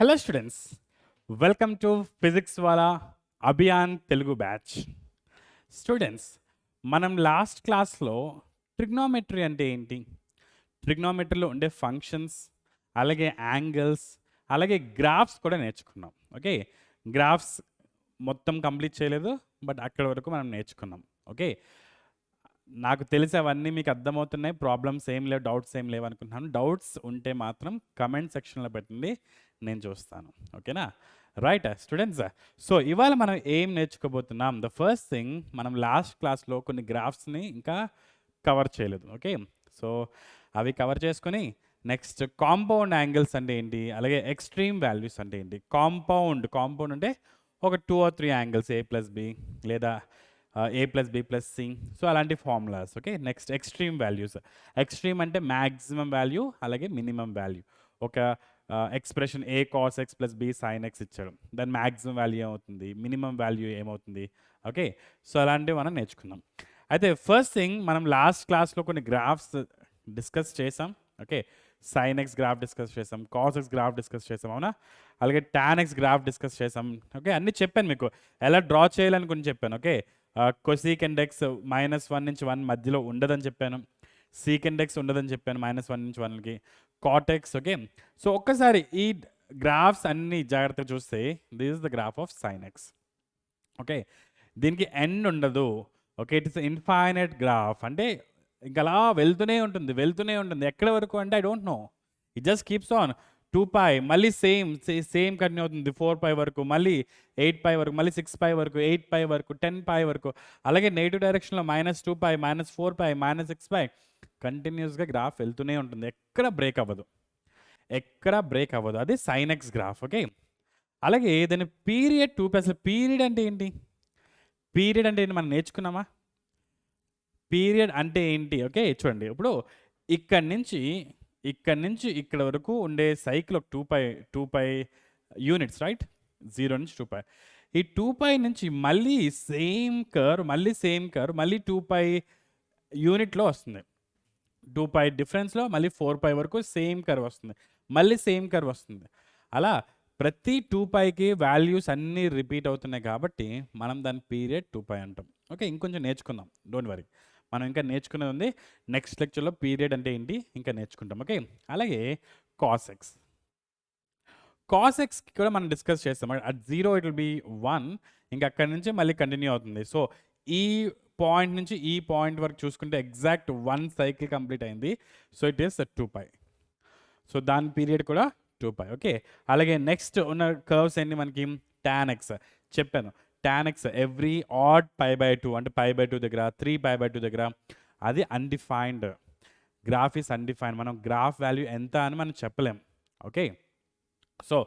Hello students, welcome to Physics Wala Abhiyaan Telugu Batch. Students, మనం last క్లాస్లో trigonometry అంటే ఏంటి, ట్రిగ్నోమెట్రీలో ఉండే ఫంక్షన్స్, అలాగే యాంగిల్స్, అలాగే గ్రాఫ్స్ కూడా నేర్చుకున్నాం. ఓకే, గ్రాఫ్స్ మొత్తం కంప్లీట్ చేయలేదు, బట్ అక్కడ వరకు మనం నేర్చుకున్నాం. ఓకే, నాకు తెలిసి అవన్నీ మీకు అర్థమవుతున్నాయి, ప్రాబ్లమ్స్ ఏం లేవు, డౌట్స్ ఏం లేవు అనుకుంటున్నాను. డౌట్స్ ఉంటే మాత్రం కమెంట్ సెక్షన్లో పెట్టండి, నేను చూస్తాను. ఓకేనా? రైట్ స్టూడెంట్స్, సో ఇవాళ మనం ఏం నేర్చుకోబోతున్నాం? ద ఫస్ట్ థింగ్, మనం లాస్ట్ క్లాస్లో కొన్ని గ్రాఫ్స్ని ఇంకా కవర్ చేయలేదు. ఓకే, సో అవి కవర్ చేసుకొని నెక్స్ట్ కాంపౌండ్ యాంగిల్స్ అంటే ఏంటి, అలాగే ఎక్స్ట్రీమ్ వాల్యూస్ అంటే ఏంటి. కాంపౌండ్ అంటే ఒక 2 or 3 యాంగిల్స్ A+B లేదా A+B+C, సో అలాంటి formulas. Okay, next extreme values. Extreme అంటే మ్యాక్సిమం వాల్యూ అలాగే మినిమం వాల్యూ. ఒక expression A cos x + B sin x ఇచ్చాడు, దాని మ్యాక్సిమం వాల్యూ ఏమవుతుంది, మినిమం వాల్యూ ఏమవుతుంది. ఓకే, సో అలాంటివి మనం నేర్చుకుందాం. అయితే ఫస్ట్ థింగ్, మనం లాస్ట్ క్లాస్లో కొన్ని గ్రాఫ్స్ డిస్కస్ చేసాం. Okay, sin x graph discuss చేసాం, cos x గ్రాఫ్ డిస్కస్ చేసాం, అవునా? అలాగే tan x గ్రాఫ్ డిస్కస్ చేసాం. ఓకే, అన్నీ చెప్పాను మీకు, ఎలా డ్రా చేయాలని కొన్ని చెప్పాను. ఓకే, cosecant x -1 నుంచి 1 మధ్యలో ఉండదని చెప్పాను, secant x ఉండదని చెప్పాను -1 నుంచి 1కి, cot x. ఓకే, సో ఒక్కసారి ఈ గ్రాఫ్స్ అన్ని జాగ్రత్తగా చూస్తే this is the graph of sin x. Okay, దీనికి ఎండ్ ఉండదు. Okay, it is infinite graph, అంటే ఇంకా అలా వెళ్తూనే ఉంటుంది. ఎక్కడ వరకు అంటే I don't know, it just keeps on. 2π మళ్ళీ సేమ్ కంటిన్యూ అవుతుంది, 4π వరకు, మళ్ళీ 8π వరకు, మళ్ళీ 6π వరకు, 8π వరకు, 10π వరకు, అలాగే నెగిటివ్ డైరెక్షన్లో -2π, -4π, -6π, కంటిన్యూస్గా గ్రాఫ్ వెళ్తూనే ఉంటుంది, ఎక్కడ బ్రేక్ అవ్వదు. అది sin x గ్రాఫ్. ఓకే, అలాగే దాని పీరియడ్ 2π. అసలు పీరియడ్ అంటే ఏంటి మనం నేర్చుకున్నామా? పీరియడ్ అంటే ఏంటి? ఓకే, చూడండి, ఇప్పుడు ఇక్కడి నుంచి ఇక్కడ వరకు ఉండే సైకిల్ ఒక 2π యూనిట్స్, రైట్? 0 నుంచి 2π. ఈ 2π నుంచి మళ్ళీ సేమ్ కర్వ్, మళ్ళీ 2π యూనిట్లో వస్తుంది. 2π డిఫరెన్స్లో మళ్ళీ 4π వరకు సేమ్ కర్వ్ వస్తుంది, మళ్ళీ సేమ్ కర్వ్ వస్తుంది. అలా ప్రతి 2πకి వాల్యూస్ అన్నీ రిపీట్ అవుతున్నాయి కాబట్టి మనం దాని పీరియడ్ 2π అంటాం. ఓకే, ఇంకొంచెం నేర్చుకుందాం, డోంట్ వరీ, మనం ఇంకా నేర్చుకునేది ఉంది. నెక్స్ట్ లెక్చర్లో పీరియడ్ అంటే ఏంటి ఇంకా నేర్చుకుంటాం. ఓకే, అలాగే cos x కూడా మనం డిస్కస్ చేస్తాం. అట్ 0 ఇట్ విల్ బి 1, ఇంకా అక్కడి నుంచి మళ్ళీ కంటిన్యూ అవుతుంది. సో ఈ పాయింట్ నుంచి ఈ పాయింట్ వరకు చూసుకుంటే ఎగ్జాక్ట్ 1 సైకిల్ కంప్లీట్ అయింది. So it is 2π. సో దాని పీరియడ్ కూడా 2π. ఓకే, అలాగే నెక్స్ట్ ఉన్న కర్వ్స్ ఏంటి మనకి? tan x చెప్పాను. tan x ఎవ్రీ ఆడ్ π/2, అంటే π/2 దగ్గర, 3π/2 దగ్గర, అది అన్డిఫైన్డ్. గ్రాఫ్ ఈస్ అన్డిఫైన్డ్, మనం గ్రాఫ్ వాల్యూ ఎంత అని మనం చెప్పలేం. ఓకే, సో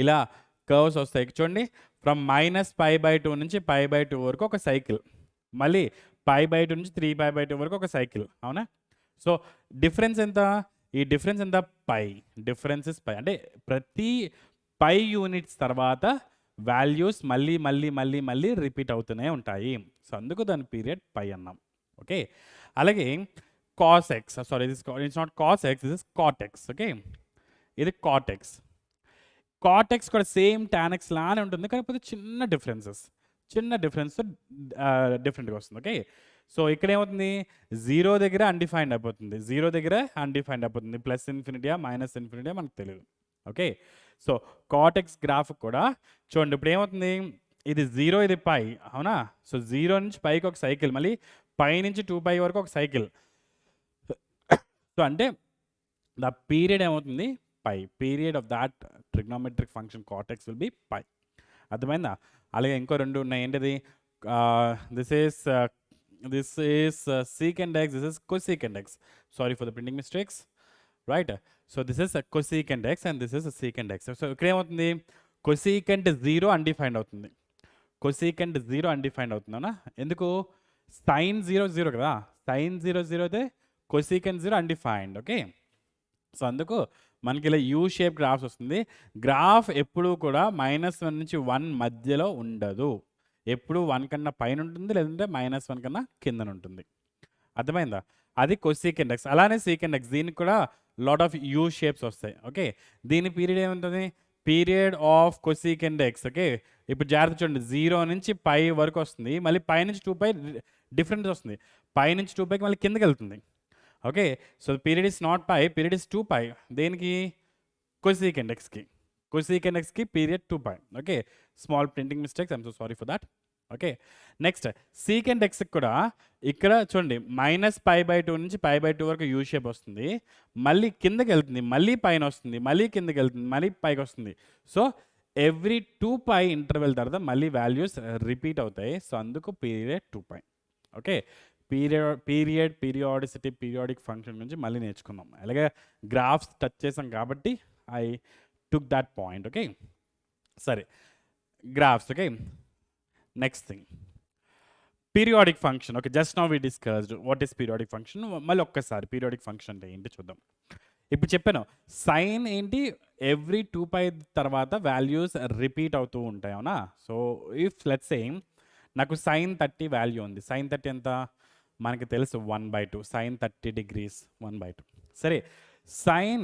ఇలా కర్వ్స్ వస్తాయి. చూడండి, ఫ్రమ్ -π/2 నుంచి π/2 వరకు ఒక సైకిల్, మళ్ళీ π/2 నుంచి 3π/2 వరకు ఒక సైకిల్, అవునా? సో డిఫరెన్స్ ఎంత? ఈ డిఫరెన్స్ ఎంత? Difference is π. అంటే ప్రతి π యూనిట్స్ తర్వాత వాల్యూస్ మళ్ళీ రిపీట్ అవుతూనే ఉంటాయి. సో అందుకు దాని పీరియడ్ π అన్నాం. ఓకే, అలాగే cos x, sorry it's not cos x, this is cot x. Okay, ఇది cot x కూడా సేమ్ tan x లానే ఉంటుంది, కాకపోతే చిన్న డిఫరెన్స్తో డిఫరెంట్గా వస్తుంది. ఓకే, సో ఇక్కడ ఏమవుతుంది? 0 దగ్గర అన్డిఫైన్డ్ అయిపోతుంది, ప్లస్ ఇన్ఫినిటీయా మైనస్ ఇన్ఫినిటీయా మనకు తెలియదు. Okay, so cot x graph కూడా చూడండి, ఇప్పుడు ఏమవుతుంది? ఇది 0, ఇది π, అవునా? సో 0 నుంచి πకి ఒక సైకిల్, మళ్ళీ π నుంచి 2π వరకు ఒక సైకిల్. సో అంటే ద పీరియడ్ ఏమవుతుంది? π. Period of that trigonometric function cot x will be π. అర్థమైందా? అలాగే ఇంకో 2 ఉన్నాయి, ఏంటిది? This is secant x, this is cosecant x. Sorry for the printing mistakes, right? So this is cosecant x and this is secant x. So ఇక్కడ ఏమవుతుంది? cosecant 0 undefined అవుతుంది, అవునా? ఎందుకు? sin 0 కదా, sin 0 అయితే cosecant 0 అన్డిఫైన్డ్. ఓకే, సో అందుకు మనకి ఇలా యూ షేప్ గ్రాఫ్స్ వస్తుంది. గ్రాఫ్ ఎప్పుడూ కూడా -1 నుంచి 1 మధ్యలో ఉండదు, ఎప్పుడు 1 కన్నా పైన ఉంటుంది, లేదంటే -1 కన్నా కిందన ఉంటుంది. అర్థమైందా? అది cosecant x. అలానే secant x, దీనికి కూడా లాట్ ఆఫ్ యూ షేప్స్ వస్తాయి. ఓకే, దీని పీరియడ్ ఏముంటుంది? Period of కొసీకెండ్ X. ఓకే, ఇప్పుడు జాగ్రత్త చూడండి, 0 నుంచి పై వరకు వస్తుంది, మళ్ళీ పై నుంచి 2π డిఫరెన్స్ వస్తుంది, పై నుంచి 2πకి మళ్ళీ కిందకి వెళ్తుంది. Okay, so period is not pi, period is 2π. దేనికి? కొసీకెండ్ ఎక్స్కి. కొసీకెండ్ ఎక్స్కి period 2π. Okay, small printing mistakes, I'm so sorry for that. Okay, next secant ఎక్స్కి కూడా ఇక్కడ చూడండి -π/2 నుంచి π/2 వరకు యూ షేప్ వస్తుంది, మళ్ళీ కిందకి వెళ్తుంది, మళ్ళీ పైన వస్తుంది, మళ్ళీ కిందకి వెళ్తుంది, మళ్ళీ పైకి వస్తుంది. సో ఎవ్రీ 2π ఇంటర్వెల్ తర్వాత మళ్ళీ వాల్యూస్ రిపీట్ అవుతాయి. సో అందుకు period 2π. Okay, periodicity, periodic function గురించి మళ్ళీ నేర్చుకుందాం. అలాగే గ్రాఫ్స్ టచ్ చేసాం కాబట్టి I took that point. Okay, సరే, graphs. Okay, next thing, periodic function. Okay, just now we discussed what is periodic function. మళ్ళీ ఒక్కసారి పీరియాడిక్ ఫంక్షన్ అంటే ఏంటి చూద్దాం. ఇప్పుడు చెప్పాను, సైన్ ఏంటి, ఎవ్రీ 2π తర్వాత వాల్యూస్ రిపీట్ అవుతూ ఉంటాయి, అవునా? సో ఇఫ్ లెట్స్ సే నాకు sin 30 వాల్యూ ఉంది. sin 30 ఎంత మనకి తెలుసు, 1/2. sin 30 degrees 1/2. సరే, sin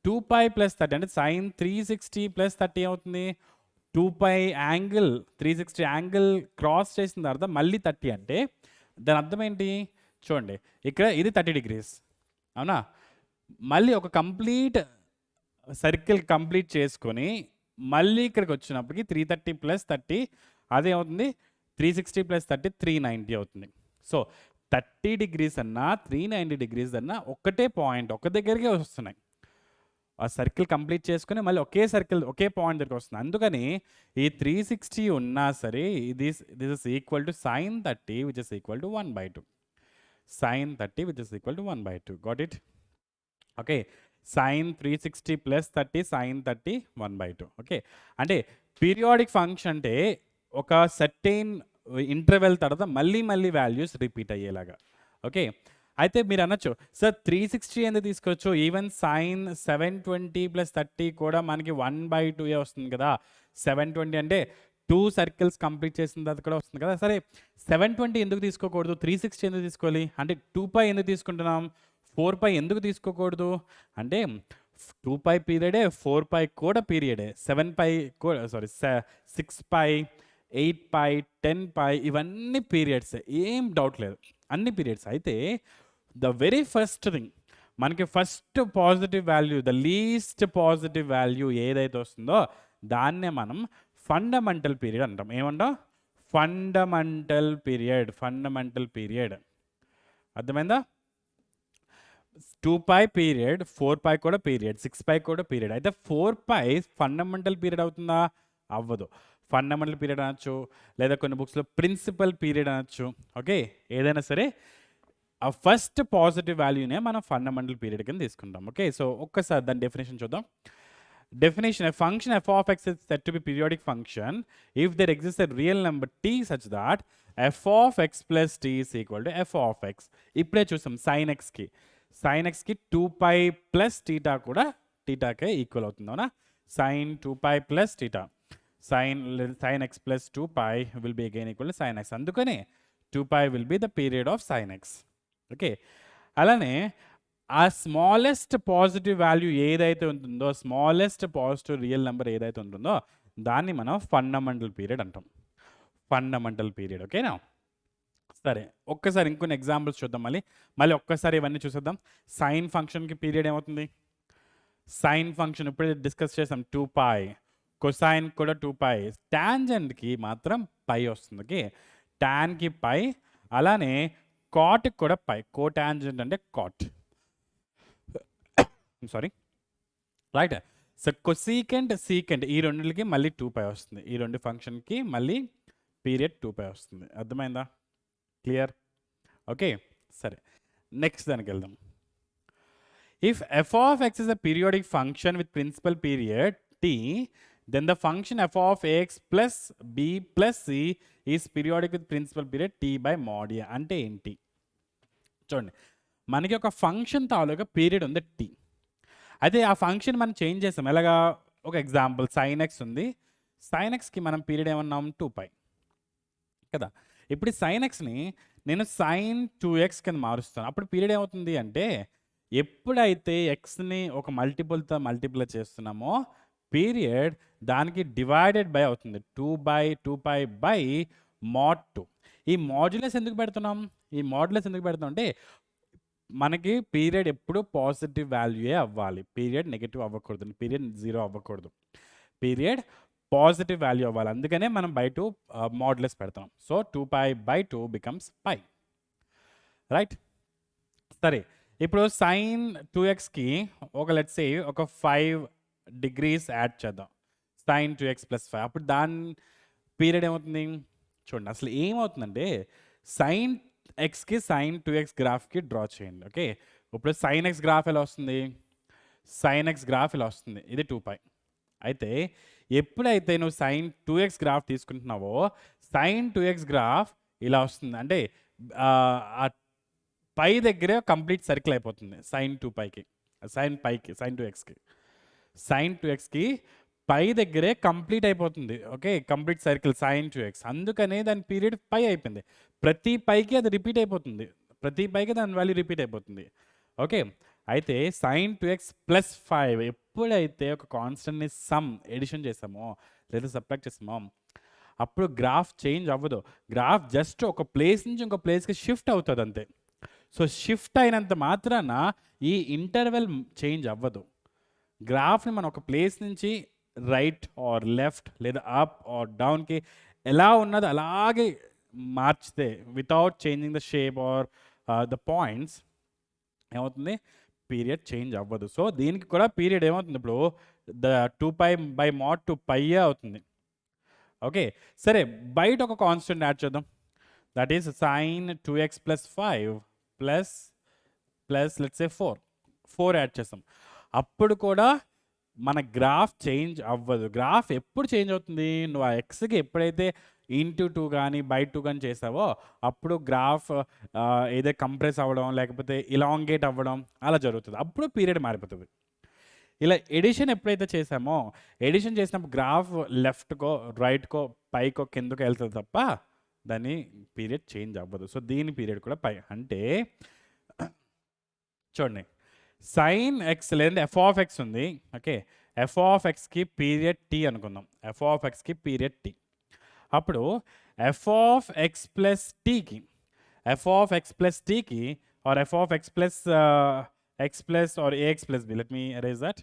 2π + 30 అంటే sin 360 + 30 అవుతుంది. 2π యాంగిల్ 360 యాంగిల్ క్రాస్ చేసిన తర్వాత మళ్ళీ 30 అంటే దాని అర్థం ఏంటి చూడండి, ఇక్కడ ఇది 30 degrees, అవునా? మళ్ళీ ఒక కంప్లీట్ సర్కిల్ కంప్లీట్ చేసుకొని మళ్ళీ ఇక్కడికి వచ్చినప్పటికి 330 + 30 అదే అవుతుంది, 360 + 30 390 అవుతుంది. సో 30 degrees అన్నా 390 degrees అన్నా ఒక్కటే పాయింట్, ఒక దగ్గరికి వస్తున్నాయి. ఆ సర్కిల్ కంప్లీట్ చేసుకుని మళ్ళీ ఒకే సర్కిల్ ఒకే పాయింట్ దగ్గరికి వస్తుంది. అందుకని ఈ 360 ఉన్నా సరే this is equal to sin 30 which is equal to 1/2. sin 30 which is equal to 1/2. Got it? Okay, sin 360 + 30 sin 30 1/2. Okay, అంటే పీరియాడిక్ ఫంక్షన్ అంటే ఒక సర్టెయిన్ ఇంటర్వెల్ తర్వాత మళ్ళీ మళ్ళీ వాల్యూస్ రిపీట్ అయ్యేలాగా. ఓకే, అయితే మీరు అనొచ్చు, సార్ 360 ఎందుకు తీసుకోవచ్చు, ఈవెన్ sin 720 + 30 కూడా మనకి 1/2 వస్తుంది కదా. 720 అంటే 2 సర్కిల్స్ కంప్లీట్ చేసిన తర్వాత కూడా వస్తుంది కదా. సరే, 720 ఎందుకు తీసుకోకూడదు, 360 ఎందుకు తీసుకోవాలి అంటే 2π ఎందుకు తీసుకుంటున్నాం, 4π ఎందుకు తీసుకోకూడదు అంటే 2π పీరియడే, 4π కూడా పీరియడే, 7π కూడా 6π 8π 10π ఇవన్నీ పీరియడ్స్, ఏం డౌట్ లేదు, అన్ని పీరియడ్స్. అయితే ద వెరీ ఫస్ట్ థింగ్ మనకి first positive value, the least positive value ఏదైతే వస్తుందో దాన్నే మనం ఫండమెంటల్ పీరియడ్ అంటాం. ఏమంటాం? Fundamental period. ఫండమెంటల్ పీరియడ్ అర్థమైందా? 2π పీరియడ్, 4π కూడా పీరియడ్, 6π కూడా పీరియడ్. అయితే 4π ఫండమెంటల్ పీరియడ్ అవుతుందా? అవ్వదు. ఫండమెంటల్ పీరియడ్ అనొచ్చు, లేదా కొన్ని బుక్స్లో ప్రిన్సిపల్ పీరియడ్ అనొచ్చు. ఓకే, ఏదైనా సరే ఆ ఫస్ట్ పాజిటివ్ వాల్యూనే మనం ఫండమెంటల్ పీరియడ్ కింద తీసుకుంటాం. ఓకే, సో ఒక్కసారి దాని డెఫినేషన్ చూద్దాం. Definition: a function f of x is said to be periodic function if there exists a real number t such that f of x plus t is equal to f of x. ఇప్పుడే చూసాం sin x కి, sin x కి 2π plus theta కూడా థీటాకే equal అవుతుంది, అవునా? sin 2π plus theta, sin x plus 2π will be again equal to sin x. అందుకనే 2π will be the period of sin x. Okay, అలానే ఆ స్మాలెస్ట్ పాజిటివ్ వాల్యూ ఏదైతే ఉంటుందో, స్మాలెస్ట్ పాజిటివ్ రియల్ నెంబర్ ఏదైతే ఉంటుందో దాన్ని మనం ఫండమెంటల్ పీరియడ్ అంటాం. Fundamental period. ఓకేనా? సరే, ఒక్కసారి ఇంకొన్ని ఎగ్జాంపుల్స్ చూద్దాం. మళ్ళీ ఒక్కసారి ఇవన్నీ చూసేద్దాం. సైన్ ఫంక్షన్కి పీరియడ్ ఏమవుతుంది? సైన్ ఫంక్షన్ ఇప్పుడే డిస్కస్ చేసాం, 2π. కొసైన్ కూడా 2π. టాంజెంట్కి మాత్రం పై వస్తుంది. ఓకే, టాన్కి పై, అలానే కాట్కి కూడా పై. కో టాంజెంట్ అంటే cot, sorry, right? So cosecant, secant ఈ రెండుకి మళ్ళీ 2π వస్తుంది. ఈ రెండు ఫంక్షన్కి మళ్ళీ పీరియడ్ 2π వస్తుంది. అర్థమైందా? క్లియర్? ఓకే, సరే, నెక్స్ట్ దానికి వెళ్దాం. If f of x is a periodic function with principal period t, then the function f of ax plus b plus c is periodic with principal period t by mod a. అంటే ఏంటి చూడండి, మనకి ఒక function తాలూకా period ఉంది t. అయితే ఆ function మనం change చేస్తాం. ఎలాగా? ఒక ఎగ్జాంపుల్, sin x ఉంది. sin xకి మనం పీరియడ్ ఏమన్నాం? 2π కదా. ఇప్పుడు sin xని నేను sin 2x కింద మారుస్తాను. అప్పుడు పీరియడ్ ఏమవుతుంది అంటే, ఎప్పుడైతే ఎక్స్ని ఒక మల్టిపుల్తో మల్టిప్లై చేస్తున్నామో పీరియడ్ దానికి డివైడెడ్ బై అవుతుంది 2/2π/mod 2. ఈ మాడ్యులస్ ఎందుకు పెడుతున్నాం అంటే మనకి పీరియడ్ ఎప్పుడు పాజిటివ్ వాల్యూయే అవ్వాలి, పీరియడ్ నెగిటివ్ అవ్వకూడదు, పీరియడ్ 0 అవ్వకూడదు, పీరియడ్ పాజిటివ్ వాల్యూ అవ్వాలి. అందుకనే మనం బై 2 మాడ్యులస్ పెడతాం. So 2π/2 becomes π, right. సరే, ఇప్పుడు సైన్ 2xకి ఒక లెట్స్ సే ఒక 5 degrees యాడ్ చేద్దాం, సైన్ 2x + 5. అప్పుడు దాని పీరియడ్ ఏమవుతుంది చూడండి. అసలు ఏమవుతుందంటే సైన్ ఎక్స్కి సైన్ 2x గ్రాఫ్కి డ్రా చేయండి. ఓకే, ఇప్పుడు సైన్ ఎక్స్ గ్రాఫ్ ఎలా వస్తుంది, సైన్ ఎక్స్ గ్రాఫ్ ఇలా వస్తుంది, ఇది 2π. అయితే ఎప్పుడైతే నువ్వు సైన్ 2x గ్రాఫ్ తీసుకుంటున్నావో సైన్ 2x గ్రాఫ్ ఇలా వస్తుంది. అంటే ఆ పై దగ్గరే కంప్లీట్ సర్కిల్ అయిపోతుంది సైన్ 2πకి, సైన్ 2xకి, సైన్ 2xకి పై దగ్గరే కంప్లీట్ అయిపోతుంది. Okay, complete circle sine 2x. అందుకనే దాని పీరియడ్ పై అయిపోయింది. ప్రతి పైకి అది రిపీట్ అయిపోతుంది, ప్రతి పైకి దాని వాల్యూ రిపీట్ అయిపోతుంది. ఓకే, అయితే సైన్ 2x + 5 ఎప్పుడైతే ఒక కాన్స్టెంట్ని సమ్ ఎడిషన్ చేసామో లేదా సబ్ట్రాక్ట్ చేసామో అప్పుడు గ్రాఫ్ చేంజ్ అవ్వదు. గ్రాఫ్ జస్ట్ ఒక ప్లేస్ నుంచి ఇంకో ప్లేస్కి షిఫ్ట్ అవుతుంది అంతే. సో షిఫ్ట్ అయినంత మాత్రాన ఈ ఇంటర్వెల్ చేంజ్ అవ్వదు. గ్రాఫ్ని మనం ఒక ప్లేస్ నుంచి రైట్ ఆర్ లెఫ్ట్ లేదా అప్ ఆర్ డౌన్కి ఎలా ఉన్నదో అలాగే మార్చితే without changing the shape or the points ఏమవుతుంది, పీరియడ్ చేంజ్ అవ్వదు. సో దీనికి కూడా పీరియడ్ ఏమవుతుంది, ఇప్పుడు ద 2π/mod 2π అవుతుంది. ఓకే, సరే, బయట ఒక కాన్స్టెంట్ యాడ్ చేద్దాం, that is sine 2x + 5 plus let's say 4 add చేస్తాం. అప్పుడు కూడా మన గ్రాఫ్ చేంజ్ అవ్వదు. గ్రాఫ్ ఎప్పుడు చేంజ్ అవుతుంది, నువ్వు ఆ ఎక్స్కి ఎప్పుడైతే ఇంటూ 2 కానీ /2 కానీ చేసావో అప్పుడు గ్రాఫ్ ఏదో కంప్రెస్ అవ్వడం లేకపోతే ఇలాంగేట్ అవ్వడం అలా జరుగుతుంది. అప్పుడు పీరియడ్ మారిపోతుంది. ఇలా ఎడిషన్ ఎప్పుడైతే చేసామో ఎడిషన్ చేసినప్పుడు గ్రాఫ్ లెఫ్ట్కో రైట్కో పైకో కిందకో వెళ్తుంది తప్ప దాని పీరియడ్ చేంజ్ అవ్వదు. సో దీని పీరియడ్ కూడా పై. అంటే చూడండి, సైన్ ఎక్స్ లేదంటే f(x) ఉంది. ఓకే, f(x)కి పీరియడ్ t అనుకుందాం, f(x)కి పీరియడ్ t. అప్పుడు f(x + t)కి or f(x + x + or ax + b, let me erase that,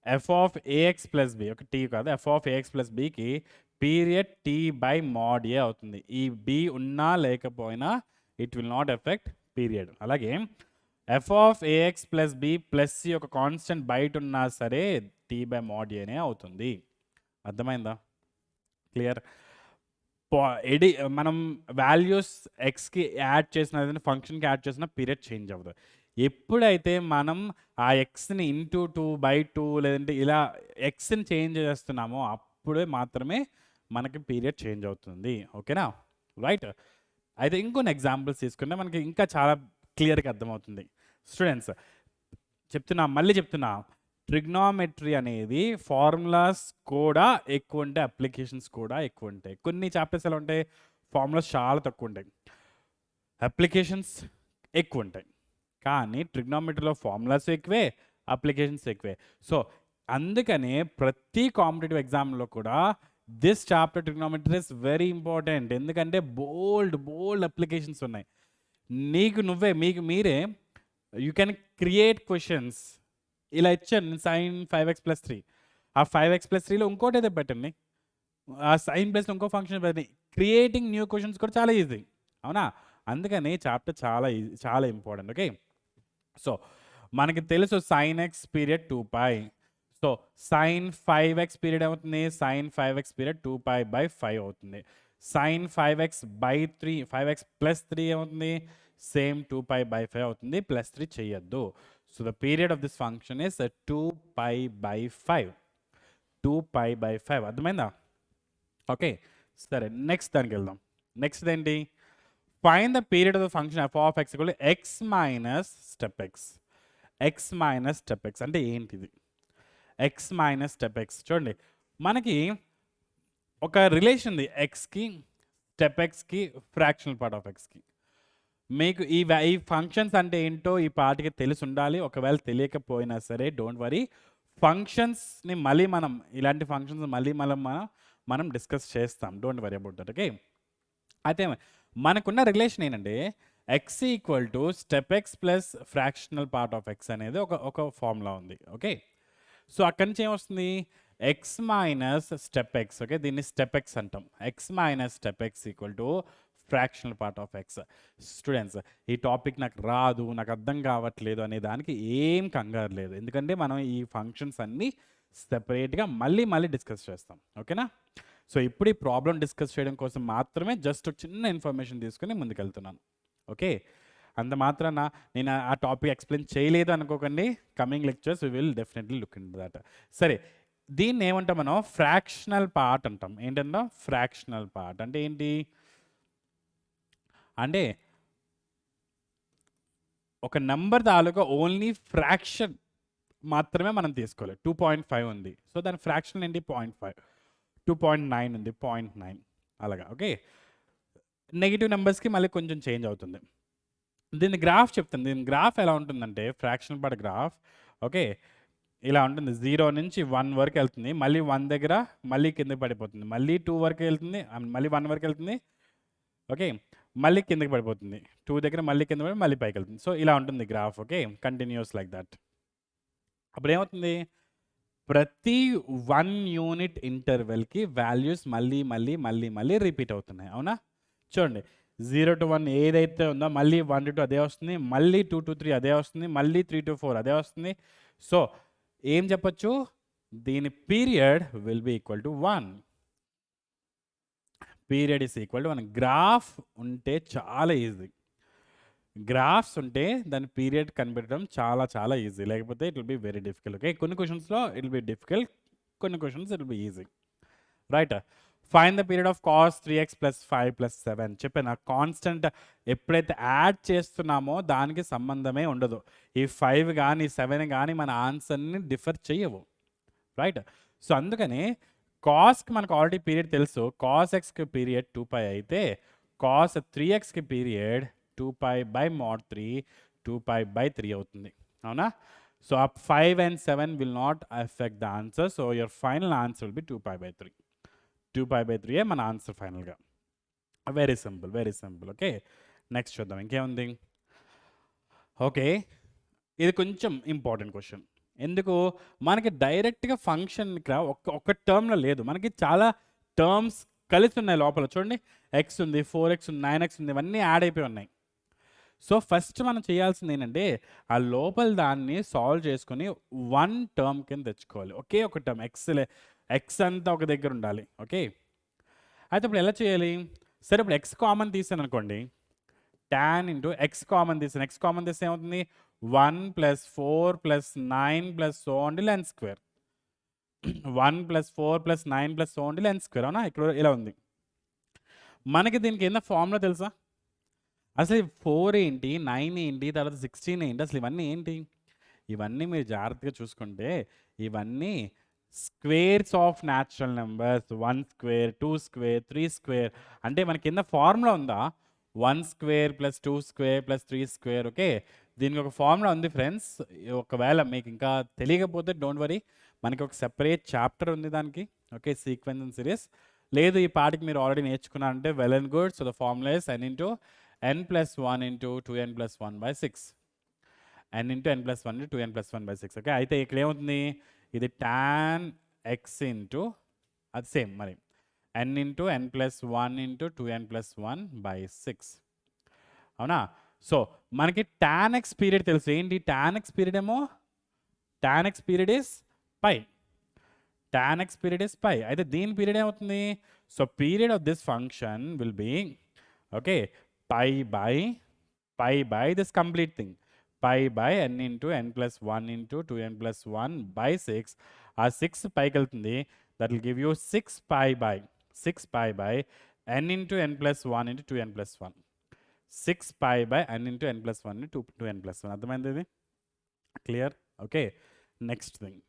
f(ax + b), ఒక t కాదు, f(ax + b)కి పీరియడ్ t/mod a అవుతుంది. ఈ b ఉన్నా లేకపోయినా it will not effect period. అలాగే f(ax + b) ప్లస్ ఒక కాన్స్టెంట్ బయట ఉన్నా సరే t/mod aనే అవుతుంది. అర్థమైందా, క్లియర్? మనం వాల్యూస్ ఎక్స్కి యాడ్ చేసిన ఫంక్షన్కి యాడ్ చేసిన పీరియడ్ చేంజ్ అవ్వదు. ఎప్పుడైతే మనం ఆ ఎక్స్ని ఇంటూ 2/2 లేదంటే ఇలా ఎక్స్ని చేంజ్ చేస్తున్నామో అప్పుడే మాత్రమే మనకి పీరియడ్ చేంజ్ అవుతుంది. ఓకేనా, రైట్. అయితే ఇంకొన్ని ఎగ్జాంపుల్స్ తీసుకుంటే మనకి ఇంకా చాలా క్లియర్గా అర్థమవుతుంది. స్టూడెంట్స్ మళ్ళీ చెప్తున్నా, ట్రిగ్నోమెట్రీ అనేది ఫార్ములాస్ కూడా ఎక్కువ ఉంటాయి, అప్లికేషన్స్ కూడా ఎక్కువ ఉంటాయి. కొన్ని చాప్టర్స్ ఎలా ఉంటాయి, ఫార్ములాస్ చాలా తక్కువ ఉంటాయి, అప్లికేషన్స్ ఎక్కువ ఉంటాయి. కానీ ట్రిగ్నోమెట్రీలో ఫార్ములాస్ ఎక్కువే, అప్లికేషన్స్ ఎక్కువే. సో అందుకనే ప్రతి కాంపిటేటివ్ ఎగ్జామ్లో కూడా this chapter trigonometry is very important. ఎందుకంటే బోల్డ్ అప్లికేషన్స్ ఉన్నాయి. మీకు మీరే యూ కెన్ క్రియేట్ క్వశ్చన్స్. ఇలా ఇచ్చాను సైన్ 5x + 3, ఆ 5x + 3లో ఇంకోటి ఏదో పెట్టండి, ఆ సైన్ ప్లస్ ఇంకో ఫంక్షన్ పెట్టండి. క్రియేటింగ్ న్యూ క్వశ్చన్స్ కూడా చాలా ఈజీ, అవునా? అందుకని చాప్టర్ చాలా ఇంపార్టెంట్. ఓకే, సో మనకి తెలుసు sine x period 2π. So sine 5x period అవుతుంది, సైన్ 5x పీరియడ్ 2π/5 అవుతుంది. సైన్ 5x/3 5x + 3 ఏమవుతుంది, సేమ్ 2π/5 అవుతుంది. +3 చేయొద్దు. So the period of this function is 2π/5. అర్థమైందా? ఓకే, సరే, నెక్స్ట్ దానికి వెళ్దాం. నెక్స్ట్ ఏంటి, find the period of the function f(x) = x - step x. x - step x అంటే ఏంటిది? x - step x చూడండి, మనకి ఒక రిలేషన్ ఉంది ఎక్స్కి, స్టెప్ ఎక్స్కి, ఫ్రాక్షనల్ పార్ట్ ఆఫ్ ఎక్స్కి. మీకు ఈ ఫంక్షన్స్ అంటే ఏంటో ఈ పార్ట్కి తెలిసి ఉండాలి. ఒకవేళ తెలియకపోయినా సరే డోంట్ వరీ, ఫంక్షన్స్ని మళ్ళీ మనం ఇలాంటి ఫంక్షన్స్ మళ్ళీ మనం డిస్కస్ చేస్తాం, don't worry about that. Okay, అయితే మనకున్న రిలేషన్ ఏంటంటే X equal to step X plus fractional part of X అనేది ఒక ఫార్ములా ఉంది. ఓకే, సో అక్కడి నుంచి ఏమొస్తుంది, X minus step X. Okay, దీన్ని స్టెప్ ఎక్స్ అంటాం. X minus step X equal to fractional part of X. Students, ఈ topic నాకు రాదు, నాకు అర్థం కావట్లేదు అనే దానికి ఏం కంగారు లేదు, ఎందుకంటే మనం ఈ ఫంక్షన్స్ అన్నీ సెపరేట్గా మళ్ళీ డిస్కస్ చేస్తాం. ఓకేనా? సో ఇప్పుడు ఈ ప్రాబ్లం డిస్కస్ చేయడం కోసం మాత్రమే జస్ట్ చిన్న ఇన్ఫర్మేషన్ తీసుకుని ముందుకెళ్తున్నాను. ఓకే, అంత మాత్రాన నేను ఆ టాపిక్ ఎక్స్ప్లెయిన్ చేయలేదు అనుకోకండి. Coming lectures we will definitely look in that. సరే, దీన్ని ఏమంటాం మనం, ఫ్రాక్షనల్ పార్ట్ అంటాం. ఏంటంటే ఫ్రాక్షనల్ పార్ట్ అంటే ఏంటి అంటే ఒక నెంబర్ తాలూకా ఓన్లీ ఫ్రాక్షన్ మాత్రమే మనం తీసుకోవాలి. 2.5 ఉంది, సో దాని ఫ్రాక్షన్ ఏంటి 0.5. 2.9 ఉంది, 0.9 అలాగా. ఓకే, నెగిటివ్ నెంబర్స్కి మళ్ళీ కొంచెం చేంజ్ అవుతుంది. దీని గ్రాఫ్ చెప్తాను. దీని గ్రాఫ్ ఎలా ఉంటుందంటే ఫ్రాక్షనల్ పార్ట్ గ్రాఫ్, ఓకే, ఇలా ఉంటుంది. 0 నుంచి 1 వరకు వెళ్తుంది, మళ్ళీ 1 దగ్గర మళ్ళీ కిందకి పడిపోతుంది, మళ్ళీ 2 వరకు వెళ్తుంది, మళ్ళీ 1 వరకు వెళ్తుంది. ఓకే, మళ్ళీ కిందకి పడిపోతుంది, 2 దగ్గర మళ్ళీ కింద పడి మళ్ళీ పైకి వెళ్తుంది. సో ఇలా ఉంటుంది graph. Okay, continuous like that. అప్పుడు ఏమవుతుంది, ప్రతి 1 యూనిట్ ఇంటర్వెల్కి వాల్యూస్ మళ్ళీ రిపీట్ అవుతున్నాయి. అవునా? చూడండి, 0 to 1 ఏదైతే ఉందో మళ్ళీ 1 to 2 అదే వస్తుంది, మళ్ళీ 2 to 3 అదే వస్తుంది, మళ్ళీ 3 to 4 అదే వస్తుంది. సో ఏం చెప్పొచ్చు, దీని period will be equal to 1. Period is equal to 1. Graph ఉంటే చాలా ఈజీ. గ్రాఫ్స్ ఉంటే దాని పీరియడ్ కనిపెట్టడం చాలా ఈజీ, లేకపోతే it will be very difficult. Okay, కొన్ని క్వశ్చన్స్లో ఇట్ విల్ బి డిఫికల్ట్, కొన్ని questions it will be easy. Right, find the period of cos 3x + 5 + 7. చెప్పాను, కాన్స్టెంట్ ఎప్పుడైతే యాడ్ చేస్తున్నామో దానికి సంబంధమే ఉండదు. ఈ 5 కానీ 7 కానీ మన ఆన్సర్ని డిఫర్ చేయవు. రైట్, సో అందుకని కాస్కి మనకు ఆల్రెడీ పీరియడ్ తెలుసు. కాస్ ఎక్స్కి పీరియడ్ 2π అయితే కాస్ 3xకి పీరియడ్ 2π/mod 3, 2π/3 అవుతుంది. అవునా? సో ఆ 5 and 7 will not effect the answer. So your final answer will be 2π/3. 2π/3 మన ఆన్సర్ ఫైనల్గా. Very simple. ఓకే, నెక్స్ట్ చూద్దాం ఇంకేముంది. ఓకే, ఇది కొంచెం ఇంపార్టెంట్ క్వశ్చన్. ఎందుకు, మనకి డైరెక్ట్గా ఫంక్షన్ ఇక్కడ ఒక టర్మ్లో లేదు, మనకి చాలా టర్మ్స్ కలిసి ఉన్నాయి లోపల. చూడండి, ఎక్స్ ఉంది, 4x ఉంది, 9x ఉంది, ఇవన్నీ యాడ్ అయిపోయి ఉన్నాయి. సో ఫస్ట్ మనం చేయాల్సింది ఏంటంటే ఆ లోపల దాన్ని సాల్వ్ చేసుకొని 1 టర్మ్ కింద తెచ్చుకోవాలి. ఒకే ఒక టర్మ్, ఎక్స్ అంతా ఒక దగ్గర ఉండాలి. ఓకే, అయితే ఇప్పుడు ఎలా చేయాలి, సరే ఇప్పుడు ఎక్స్ కామన్ తీసాను అనుకోండి, tan × ఎక్స్ కామన్ తీసాను. ఎక్స్ కామన్ తీస్తే ఏమవుతుంది, 1 + 4 + 9 + so on ln square. 1 + 4 + 9 + so on ln square. అవునా? ఇక్కడ ఇలా ఉంది. మనకి దీనికి ఏదైనా ఫార్ములా తెలుసా? అసలు 4 ఏంటి, 9 ఏంటి, తర్వాత 16 ఏంటి, అసలు ఇవన్నీ ఏంటి? ఇవన్నీ మీరు జాగ్రత్తగా చూసుకుంటే ఇవన్నీ squares of natural numbers. 1 square, 2 square, 3 square. అంటే మనకి కింద ఫార్ములా ఉందా, 1 స్క్వేర్ + 2 స్క్వేర్ + 3 స్క్వేర్. ఓకే, దీనికి ఒక ఫార్ములా ఉంది ఫ్రెండ్స్. ఒకవేళ మీకు ఇంకా తెలియకపోతే డోంట్ వరీ, మనకి ఒక సెపరేట్ చాప్టర్ ఉంది దానికి. Okay, sequence and series. లేదు ఈ పాటికి మీరు ఆల్రెడీ నేర్చుకున్నారంటే well and good. So the formula is n × n + 1 × 2n + 1/6. n × n + 1 × 2n + 1/6. Okay, అయితే ఇక్కడ ఏమవుతుంది, ఇది tan x అది సేమ్ మరి n × n + 1 × 2n + 1/6. అవునా? సో మనకి tan x పీరియడ్ తెలుసు. ఏంటి tan x పీరియడ్ ఏమో, tan x period is π. tan x period is π. అయితే దీని పీరియడ్ ఏమవుతుంది, so period of this function will be okay π/π/ this complete thing, π/n × n + 1 × 2n + 1/6. ఆ 6 పైకి వెళ్తుంది, that will give you 6π/n × n + 1 × 2n + 1. 6π/n × n + 1 × 2n + 1. అర్థమైంది ఇది? Clear? Okay, next thing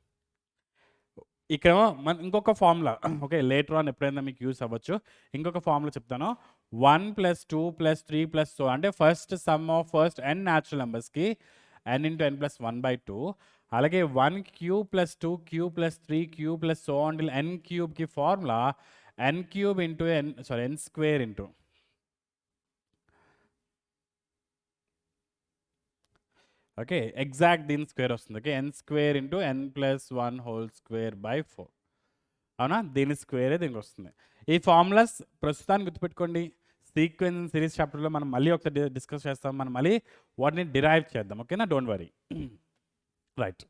ఇక్కడ మన ఇంకొక ఫార్ములా. ఓకే, లేటర్ ఆన్ ఎప్పుడైనా మీకు యూస్ అవ్వచ్చు. ఇంకొక ఫార్ములా చెప్తాను. 1 + 2 + 3 + so అంటే first sum of first n natural నెంబర్స్కి n ఇంటూ n ప్లస్ 1/2, అలాగే 1 cube plus 2 cube plus 3 cube plus so on till n క్యూబ్కి formula n cube into n square into okay exact దీని square వస్తుంది. Okay n square into n plus 1 whole square by 4, అవునా? దీని స్క్వేరే దీనికి వస్తుంది. ఈ formulas ప్రస్తుతానికి గుర్తుపెట్టుకోండి. సీక్వెన్స్ సిరీస్ చాప్టర్లో మనం మళ్ళీ ఒకసారి డిస్కస్ చేస్తాం, మనం మళ్ళీ వాటిని డిరైవ్ చేద్దాం. ఓకేనా, డోంట్ వరీ. రైట్,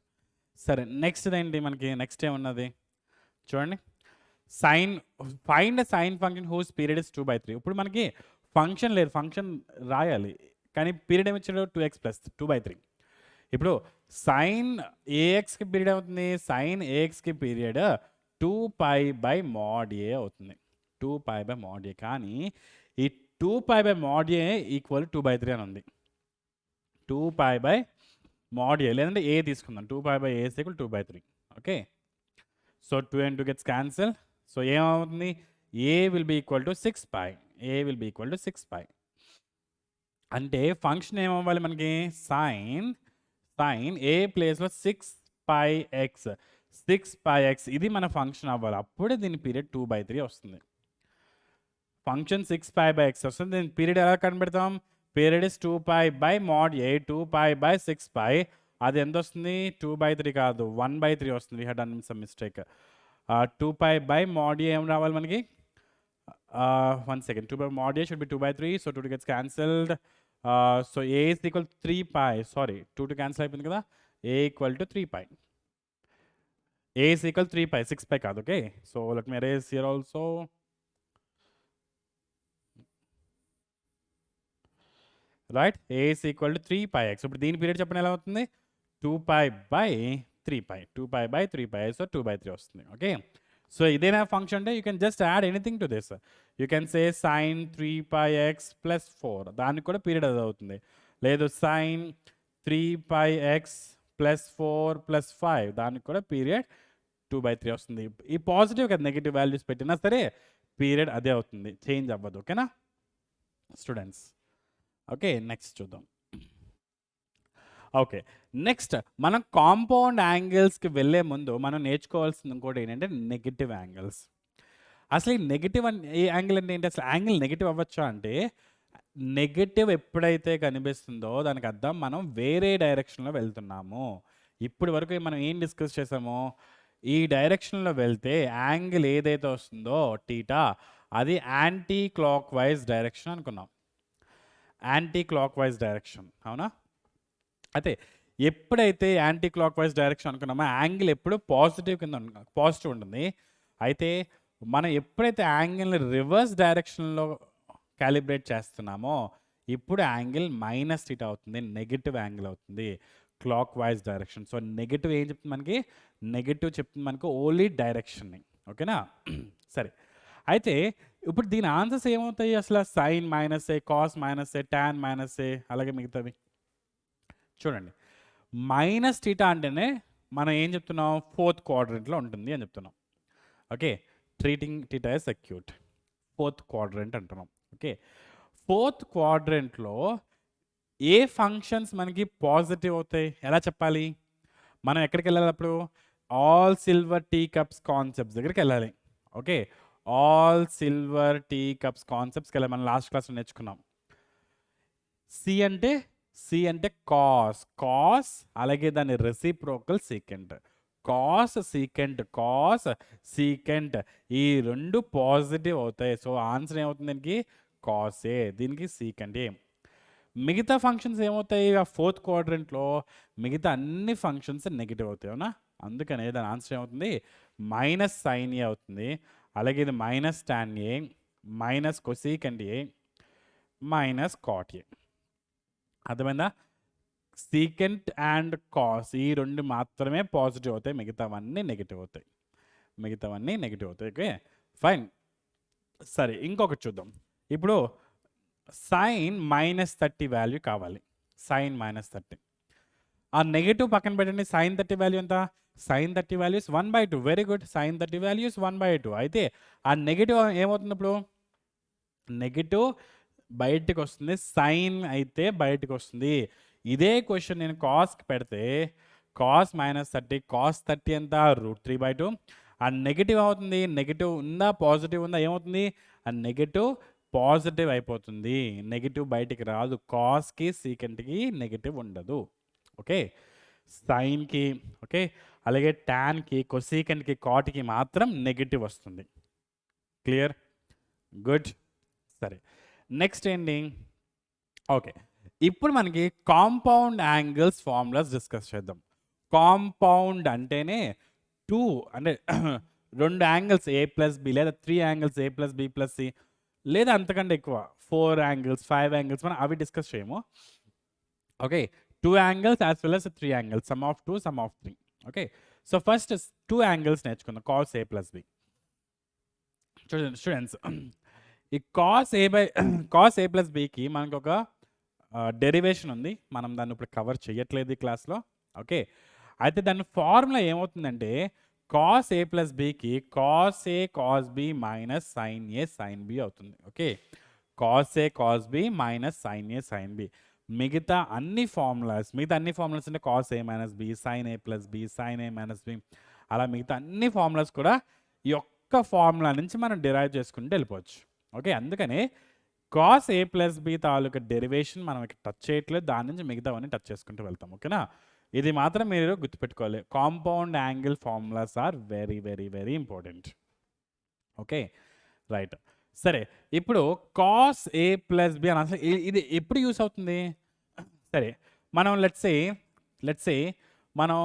సరే నెక్స్ట్ ఏంటి మనకి? నెక్స్ట్ ఏమున్నది చూడండి. Find sine function whose period is 2/3. ఇప్పుడు మనకి ఫంక్షన్ లేదు, ఫంక్షన్ రాయాలి, కానీ పీరియడ్ ఏమి ఇచ్చాడు? 2x plus 2/3. ఇప్పుడు సైన్ ఏఎక్స్కి పీరియడ్ అవుతుంది, సైన్ ఏఎక్స్కి పీరియడ్ 2π/mod a అవుతుంది, 2π/mod a. కానీ ఈ 2π/mod a ఈక్వల్ 2/3 అని ఉంది. 2π/mod a లేదంటే a తీసుకుందాం, 2π/a is equal 2/3. Okay, so 2 and 2 gets cancel. So ఏమవుతుంది? a will be equal to 6π, a will be equal to 6π. అంటే function ఏమవ్వాలి మనకి? సైన్ ఏ ప్లేస్లో 6πx, 6πx ఇది మన ఫంక్షన్ అవ్వాలి, అప్పుడే దీని పీరియడ్ 2/3 వస్తుంది. ఫంక్షన్ 6π/x వస్తుంది, దీని పీరియడ్ ఎలా కనిపెడతాం? Period is 2π/mod a, 2π/6π. అది ఎంత వస్తుంది? 2/3 కాదు, 1/3 వస్తుంది. We had done some mistake. 2π/mod a ఏం రావాలి మనకి? 1 second, 2/mod a should be 2/3, so 2 gets cancelled. So a is equal to 3π, sorry 2 cancel అయిపోయింది కదా, a equal to 3π. a is equal 3π, 6π కాదు. Okay, so let me erase here also. Right, a is equal to 3πx. ఇప్పుడు దీని period చెప్పండి ఎలా అవుతుంది? 2π/3π, 2π/3π, so 2/3 వస్తుంది. Okay, so ఇదేనా ఫంక్షన్ అంటే you can just add anything to this. You can say sine 3πx plus 4, దానికి కూడా పీరియడ్ అది అవుతుంది. లేదు సైన్ 3πx ప్లస్ 4 ప్లస్ 5, దానికి కూడా పీరియడ్ 2/3 వస్తుంది. ఈ పాజిటివ్ కదా, నెగిటివ్ వాల్యూస్ పెట్టినా సరే పీరియడ్ అదే అవుతుంది, చేంజ్ అవ్వదు. ఓకేనా స్టూడెంట్స్? ఓకే, నెక్స్ట్ చూద్దాం. ఓకే, నెక్స్ట్ మనం కాంపౌండ్ యాంగిల్స్కి వెళ్ళే ముందు మనం నేర్చుకోవాల్సింది ఇంకోటి ఏంటంటే నెగిటివ్ యాంగిల్స్. అసలు ఈ నెగిటివ్ ఏ యాంగిల్ అంటే ఏంటి? అసలు యాంగిల్ నెగిటివ్ అవ్వచ్చా అంటే, నెగిటివ్ ఎప్పుడైతే కనిపిస్తుందో దానికి అర్థం మనం వేరే డైరెక్షన్లో వెళ్తున్నాము. ఇప్పటి వరకు మనం ఏం డిస్కస్ చేసామో, ఈ డైరెక్షన్లో వెళ్తే యాంగిల్ ఏదైతే వస్తుందో టీటా, అది యాంటీ క్లాక్ వైజ్ డైరెక్షన్ అనుకున్నాం. యాంటీ క్లాక్ వైజ్ డైరెక్షన్, అవునా? అయితే ఎప్పుడైతే యాంటీ క్లాక్ వైజ్ డైరెక్షన్ అనుకున్నామో యాంగిల్ ఎప్పుడు పాజిటివ్ కింద పాజిటివ్ ఉంటుంది. అయితే మనం ఎప్పుడైతే యాంగిల్ని రివర్స్ డైరెక్షన్లో క్యాలిబ్రేట్ చేస్తున్నామో ఇప్పుడు యాంగిల్ మైనస్ థీటా అవుతుంది, నెగిటివ్ యాంగిల్ అవుతుంది clock wise direction. So negative ఏం చెప్తుంది మనకి? నెగిటివ్ చెప్తుంది మనకు ఓన్లీ డైరెక్షన్ని. ఓకేనా, సరే. అయితే ఇప్పుడు దీని ఆన్సర్స్ ఏమవుతాయి అసలు? Sine -a, cos -a, tan -a, అలాగే మిగతావి చూడండి. మైనస్ థీటా అంటేనే మనం ఏం చెప్తున్నాం? ఫోర్త్ క్వాడ్రంట్లో ఉంటుంది అని చెప్తున్నాం. Okay, treating theta is acute, fourth quadrant అంటున్నాం. ఓకే, ఫోర్త్ క్వాడ్రంట్లో ఏ ఫంక్షన్స్ మనకి పాజిటివ్ అవుతాయి ఎలా చెప్పాలి? మనం ఎక్కడికి వెళ్ళాలి అప్పుడు? All silver tea cups concepts దగ్గరికి వెళ్ళాలి. Okay, all silver tea cups కాన్సెప్ట్స్కి వెళ్ళాలి. మనం లాస్ట్ క్లాస్లో నేర్చుకున్నాం. సి అంటే కాస్, అలాగే దాని రెసిప్రోకల్ సీకెంట్. కాస్ సీకెంట్ ఈ రెండు పాజిటివ్ అవుతాయి. సో ఆన్సర్ ఏమవుతుంది దీనికి? కాసే, దీనికి సీకెంట్. మిగతా ఫంక్షన్స్ ఏమవుతాయి? ఆ ఫోర్త్ క్వాడ్రంట్లో మిగతా అన్ని ఫంక్షన్స్ నెగిటివ్ అవుతాయి, అవునా? అందుకనే దాని ఆన్సర్ ఏమవుతుంది? మైనస్ సైన్ ఏ అవుతుంది, అలాగే ఇది minus tan A, minus cosecant A, minus cot A. అర్థమైందా? సీకెంట్ అండ్ కాస్ ఈ రెండు మాత్రమే పాజిటివ్ అవుతాయి, మిగతావన్నీ నెగిటివ్ అవుతాయి, ఓకే ఫైన్. సరే, ఇంకొకటి చూద్దాం. ఇప్పుడు సైన్ -30 వాల్యూ కావాలి. సైన్ -30, ఆ నెగిటివ్ పక్కన పెట్టండి. సైన్ 30 వాల్యూ ఎంత? Sine 30 values 1/2. Very good, sine 30 values 1/2. అయితే ఆ నెగిటివ్ ఏమవుతుంది? ఇప్పుడు నెగిటివ్ బయటికి వస్తుంది, సైన్ అయితే బయటికి వస్తుంది. ఇదే క్వశ్చన్ నేను కాస్కి పెడితే కాస్ -30, కాస్ 30 ఎంత √3/2. ఆ నెగిటివ్ అవుతుంది, నెగిటివ్ ఉందా పాజిటివ్ ఉందా ఏమవుతుంది, ఆ నెగిటివ్ పాజిటివ్ అయిపోతుంది, నెగిటివ్ బయటికి రాదు. కాస్కి సీకెంట్కి నెగిటివ్ ఉండదు. ఓకే, సైన్కి ఓకే, అలాగే ట్యాన్కి కొసీకెంట్కి కాట్కి మాత్రం నెగిటివ్ వస్తుంది. Clear, good. సరే, నెక్స్ట్ ఏంటి, ఓకే ఇప్పుడు మనకి కాంపౌండ్ యాంగిల్స్ ఫార్ములాస్ డిస్కస్ చేద్దాం. కాంపౌండ్ అంటేనే టూ అంటే రెండు యాంగిల్స్ A+B లేదా 3 యాంగిల్స్ A+B+C లేదా అంతకంటే ఎక్కువ 4 యాంగిల్స్ 5 యాంగిల్స్ మనం అవి డిస్కస్ చేయము. Okay, 2 angles as well as 3 angles, some of 2 some of 3. Okay, so first 2 angles నేర్చుకుందాం, cos A+B. చూడండి స్టూడెంట్స్, ఈ cos A+Bకి మనకు ఒక డెరివేషన్ ఉంది, మనం దాన్ని ఇప్పుడు కవర్ చేయట్లేదు ఈ క్లాస్లో. ఓకే, అయితే దాని ఫార్ములా ఏమవుతుందంటే cos A+Bకి cos A cos B minus sin A sin B అవుతుంది. Okay, cos A cos B minus sin A sin B. మిగతా అన్ని ఫార్ములాస్ అంటే cos A minus B, sin A plus B, sin A minus B, అలా మిగతా అన్ని formulas కూడా ఈ ఒక్క ఫార్ములా నుంచి మనం డిరైవ్ చేసుకుంటూ వెళ్ళిపోవచ్చు. ఓకే, అందుకనే cos A+B తాలూకా డెరివేషన్ మనం ఇక్కడ టచ్ చేయట్లేదు, దాని నుంచి మిగతావన్నీ టచ్ చేసుకుంటూ వెళ్తాం. ఓకేనా, ఇది మాత్రం మీరు గుర్తుపెట్టుకోవాలి. Compound angle formulas are very very very important. Okay, right. సరే, ఇప్పుడు cos A+B అని అసలు ఇది ఎప్పుడు యూస్ అవుతుంది? సరే, మనం లెట్స్ సే మనం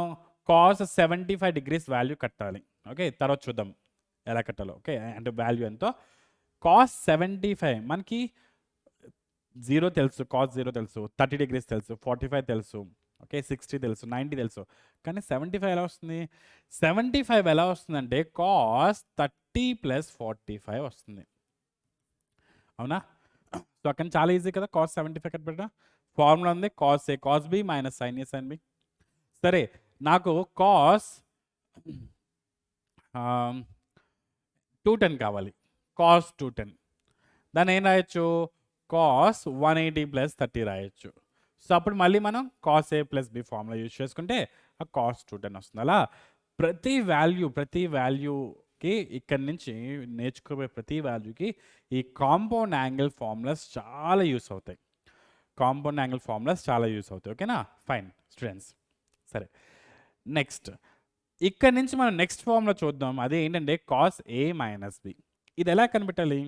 cos 75 degrees వాల్యూ కట్టాలి. ఓకే, తర్వాత చూద్దాం ఎలా కట్టాలో. ఓకే, అంటే వాల్యూ ఎంతో. cos 75 మనకి 0 తెలుసు, cos 0 తెలుసు, 30 degrees తెలుసు, 45 తెలుసు, ఓకే 60 తెలుసు, 90 తెలుసు, కానీ 75 ఎలా వస్తుంది? 75 ఎలా వస్తుందంటే cos 30 + 45 వస్తుంది. అవునా? సో అక్కడ చాలా ఈజీ కదా, cos 75 కట్టబెట్టడం. ఫార్ములా ఉంది cos A cos B minus sin A sin B. సరే, నాకు cos 210 కావాలి, cos 210. దాన్ని ఏం రాయొచ్చు, cos 180 + 30 రాయొచ్చు. సో అప్పుడు మళ్ళీ మనం cos A+B ఫార్ములా యూజ్ చేసుకుంటే ఆ cos 210 వస్తుంది. అలా ప్రతి వాల్యూకి ఇక్కడి నుంచి నేర్చుకోబోయే ప్రతి వాల్యూకి ఈ కాంపౌండ్ యాంగిల్ ఫార్ములాస్ చాలా యూస్ అవుతాయి. ఓకేనా, ఫైన్ స్టూడెంట్స్. సరే, నెక్స్ట్ ఇక్కడ నుంచి మనం నెక్స్ట్ ఫార్ములా చూద్దాం. అదే ఏంటంటే cos A - B. ఇది ఎలా కనిపెట్టాలి?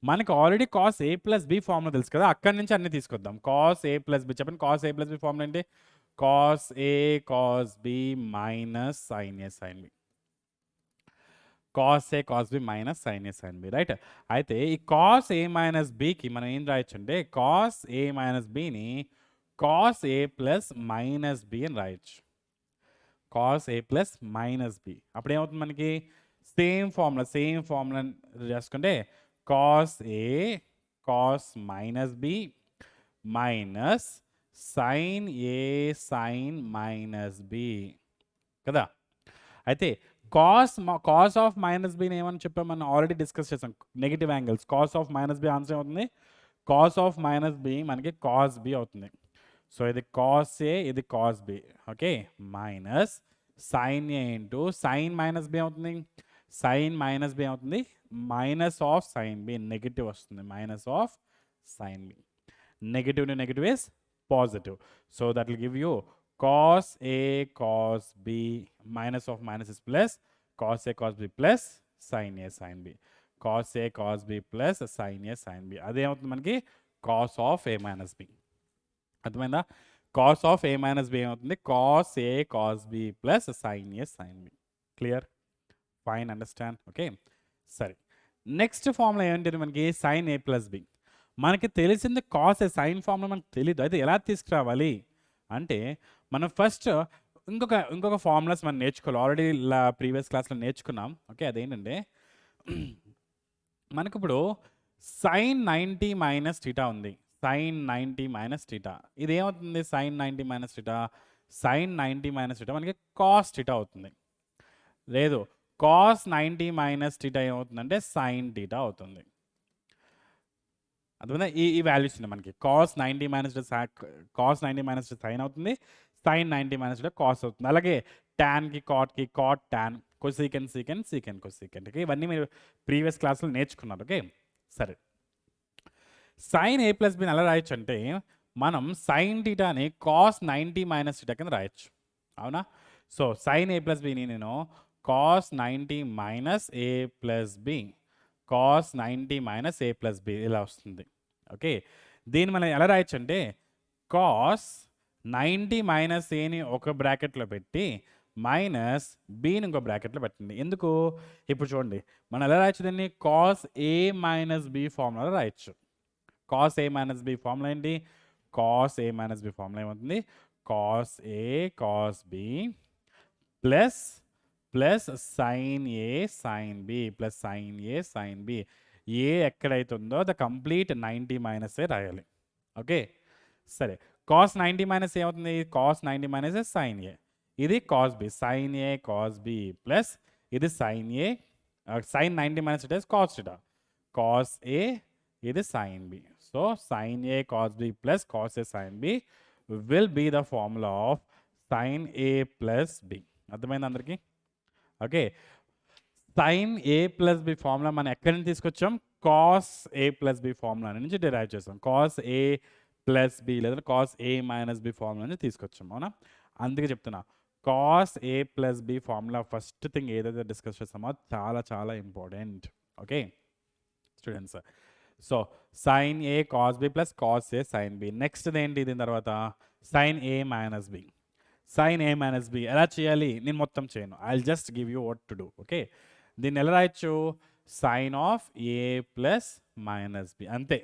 మనకు ఆల్రెడీ cos A+B ఫార్ములా తెలుసు కదా, అక్కడి నుంచి అన్ని తీసుకొద్దాం. cos A+B చెప్పండి, cos A+B ఫార్ములా ఏంటి? cos A cos B minus sin A sin B. cos A cos B minus sin A sin B, right. అయితే ఈ cos A - Bకి మనం ఏం రాయొచ్చు అంటే cos A - Bని cos A plus minus B అని రాయొచ్చు. cos A plus minus B. అప్పుడు ఏమవుతుంది మనకి? సేమ్ ఫార్ములా చేసుకుంటే cos A cos minus B minus sin A sin minus B కదా. అయితే cos ఆఫ్ మైనస్ బీని ఏమని చెప్పాం మనం ఆల్రెడీ డిస్కస్ చేసాం, negative angles. cos of minus B answer అవుతుంది cos ఆఫ్ మైనస్ బి మనకి cos B అవుతుంది. సో ఇది cos A, ఇది cos B. Okay, minus sin A into sin minus B అవుతుంది, sin మైనస్ బి అవుతుంది, minus of sin B negative వస్తుంది, minus of sin B. Negative is positive. So that will give you cos A cos B minus of minus is plus cos A cos B plus sin A sin B. cos A cos B plus sin A sin B. అదేమవుతుంది మనకి? cos of A minus B. అర్థమైందా? cos of A minus B ఏమవుతుంది? cos A cos B plus sin A sin B. Clear, fine, understand. Okay, సరే. Next formula ఏంటంటే మనకి sin A plus B. మనకి తెలిసింది cos A, sin formula మనకు తెలీదు. అయితే ఎలా తీసుకురావాలి అంటే మనం ఫస్ట్ ఇంకొక ఫార్ములాస్ మనం నేర్చుకోవాలి. ఆల్రెడీ ప్రీవియస్ క్లాస్లో నేర్చుకున్నాం. ఓకే, అదేంటంటే మనకి ఇప్పుడు sin 90 మైనస్ థీటా ఉంది, sin 90 మైనస్ థీటా. ఇది ఏమవుతుంది? sin 90 minus theta, sin 90 minus theta మనకి cos థీటా అవుతుంది. లేదు, cos 90 మైనస్ థీటా ఏమవుతుందంటే sin థీటా అవుతుంది. అర్థమైందా? ఈ వాల్యూస్ ఉన్నాయి మనకి. Cos 90 minus cos 90 minus sine అవుతుంది, సైన్ 90 మైనస్ కాస్ అవుతుంది. అలాగే ట్యాన్కి కాట్కి cot tan, cosecant secant secant cosecant. Okay, ఇవన్నీ మీరు ప్రీవియస్ క్లాస్లో నేర్చుకున్నారు. ఓకే, సరే. సైన్ ఏ ప్లస్ బిని ఎలా రాయొచ్చు అంటే మనం సైన్ టీటాని కాస్ 90 మైనస్ టీటా కింద రాయొచ్చు. అవునా? సో సైన్ ఏ ప్లస్ బిని నేను కాస్ 90 మైనస్ ఏ ప్లస్ బి, కాస్ 90 మైనస్ ఏ ప్లస్ బి ఇలా వస్తుంది. ఓకే, దీన్ని మనం ఎలా రాయొచ్చు అంటే కాస్ 90 మైనస్ ఏని ఒక బ్రాకెట్లో పెట్టి మైనస్ బిని ఇంకో బ్రాకెట్లో పెట్టండి. ఎందుకు? ఇప్పుడు చూడండి, మనం ఎలా రాయొచ్చు దీన్ని? Cos A minus B formula రాయొచ్చు. Cos A minus B formula ఏంటి? Cos A minus B formula ఏమవుతుంది? Cos A cos B plus plus sine A sine B plus sine A sine B. A ఎక్కడైతే ఉందో the complete 90 minus ఏ రాయాలి. Okay, సరే. Cos 90 minus ఏమవుతుంది? Cos 90 minus sine A, ఇది cos B, sine ఏ cos B plus ఇది sine A, sine 90 minus it is cos theta, cos A, ఇది sine B. So sine A cos B plus cos A sine B will be the formula of sine A plus B. అర్థమైంది అందరికీ? Okay, sine ఏ plus B formula మనం ఎక్కడి నుంచి తీసుకొచ్చాం? Cos A plus B formula నుంచి derive చేస్తాం. Cos A plus B లేదా cos A minus B formula నుంచి తీసుకొచ్చాం. అవునా? అందుకే చెప్తున్నా, cos A plus B formula first thing ఏదైతే డిస్కస్ చేస్తామో చాలా చాలా important. Okay students, so sine ఏ కాస్ బి ప్లస్ కాస్ ఏ సైన్ బి. నెక్స్ట్ ఏంటి దీని తర్వాత? Sine A minus B. Sine A minus B ఎలా చేయాలి నేను మొత్తం చేయను, I will just give you what to do. Okay, దీన్ని ఎలా రాయొచ్చు? Sine of A plus minus B, అంతే.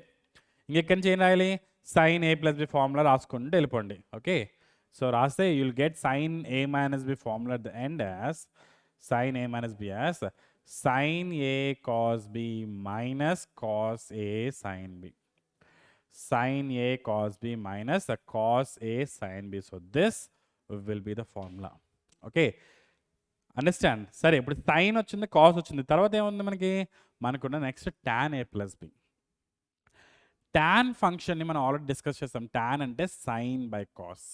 ఇంకెక్కడి నుంచి ఏం రాయాలి? సైన్ ఏ ప్లస్ బి ఫార్ములా రాసుకుంటూ వెళ్ళిపోండి. ఓకే, సో రాస్తే you will get sine A minus B formula at the end as sine A minus B as sin A cos B minus cos A sin B. Sin A cos B minus cos A sin B. So this will be the formula. Okay, understand? సరే, ఇప్పుడు sign వచ్చింది, cos వచ్చింది, తర్వాత ఏముంది మనకి? మనకున్న next tan A plus B. tan ఫంక్షన్ని మనం ఆల్రెడీ డిస్కస్ చేస్తాం. tan అంటే సైన్ బై కాస్,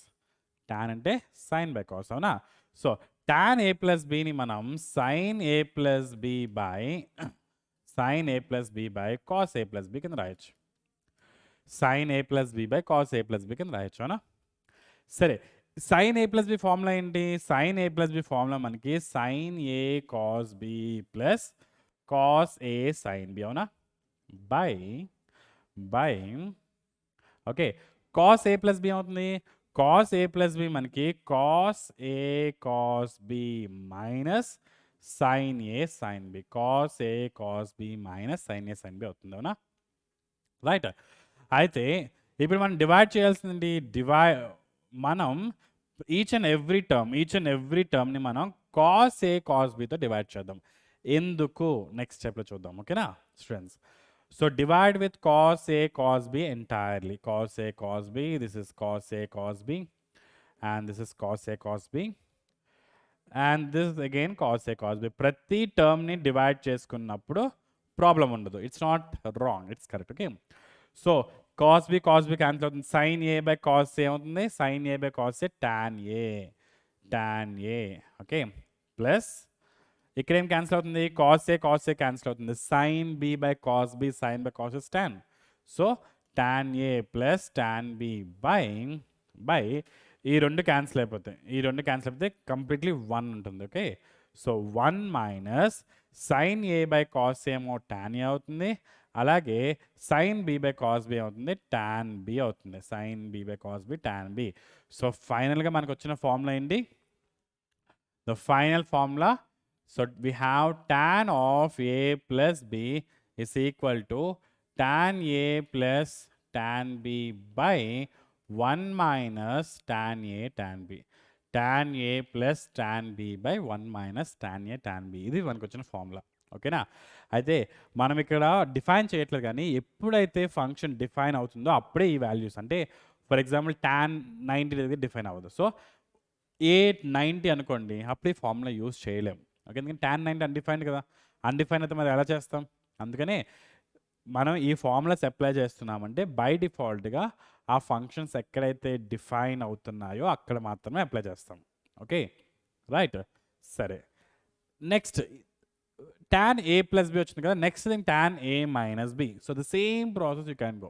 tan అంటే సైన్ బై కాస్. అవునా? సో tan A ప్లస్ బిని మనం sine A plus B by sine A plus B by cos A plus B కింద రాయొచ్చు. Sine A plus B by cos A plus B కింద రాయొచ్చు. అవునా? సరే, సైన్ ఏ plus B formula ఏంటి? Sine ఏ plus B formula మనకి sine ఏ cos B plus cos ఏ sine B. అవునా? By by okay, cos A plus B అవుతుంది. Cos A plus B మనకి cos A cos B minus sine A sine B, cos A cos B minus sine A sine B అవుతుంది. అవునా? Right. అయితే ఇప్పుడు మనం divide చేయాల్సింది మనం each and every టర్మ్ని మనం కాస్ ఏ కాస్ బితో డివైడ్ చేద్దాం. ఎందుకు నెక్స్ట్ స్టెప్లో చూద్దాం. ఓకేనా students? So divide with cos A cos B entirely. Cos A cos B, this is cos A cos B, and this is cos A cos B, and this is again cos A cos B. ప్రతి టర్మ్ని divide చేసుకున్నప్పుడు problem ఉండదు. It's not wrong, it's correct. Okay, so cos B cancel అవుతుంది. Sine A by cos A అవుతుంది. Sine A by cos A tan A. Okay, plus ఇక్కడ ఏం cancel అవుతుంది? Cos A cancel అవుతుంది. Sine B by cos B, sine by cos is tan. So tan A plus tan B by ఈ రెండు cancel అయిపోతే completely 1 ఉంటుంది. Okay, so 1 minus sine A by cos ఏమో tan A అవుతుంది. అలాగే sine B by cos B అవుతుంది, tan B అవుతుంది. Sine B by cos B tan B. So ఫైనల్గా మనకు వచ్చిన ఫార్ములా ఏంటి? The final formula, so we have tan of A plus B is equal to tan A plus tan B by 1 minus tan A tan B. Tan A plus tan B by 1 minus tan A tan B. ఇది మనకు వచ్చిన formula. ఓకేనా? అయితే మనం ఇక్కడ define చేయట్లేదు, కానీ ఎప్పుడైతే ఫంక్షన్ డిఫైన్ అవుతుందో అప్పుడే ఈ వాల్యూస్, అంటే ఫర్ ఎగ్జాంపుల్ tan 90 అనేది డిఫైన్ అవ్వదు. సో 890 అనుకోండి, అప్పుడు ఈ ఫార్ములా యూజ్ చేయలేము. ఓకే, ఎందుకంటే tan 90 అన్డిఫైన్డ్ కదా. అన్డిఫైన్ అయితే మరి ఎలా చేస్తాం? అందుకనే మనం ఈ ఫార్ములాస్ అప్లై చేస్తున్నామంటే బై డిఫాల్ట్గా ఆ ఫంక్షన్స్ ఎక్కడైతే డిఫైన్ అవుతున్నాయో అక్కడ మాత్రమే అప్లై చేస్తాం. Okay right. సరే next tan a plus b వచ్చింది కదా. Next thing tan a minus b. So the same process you can go.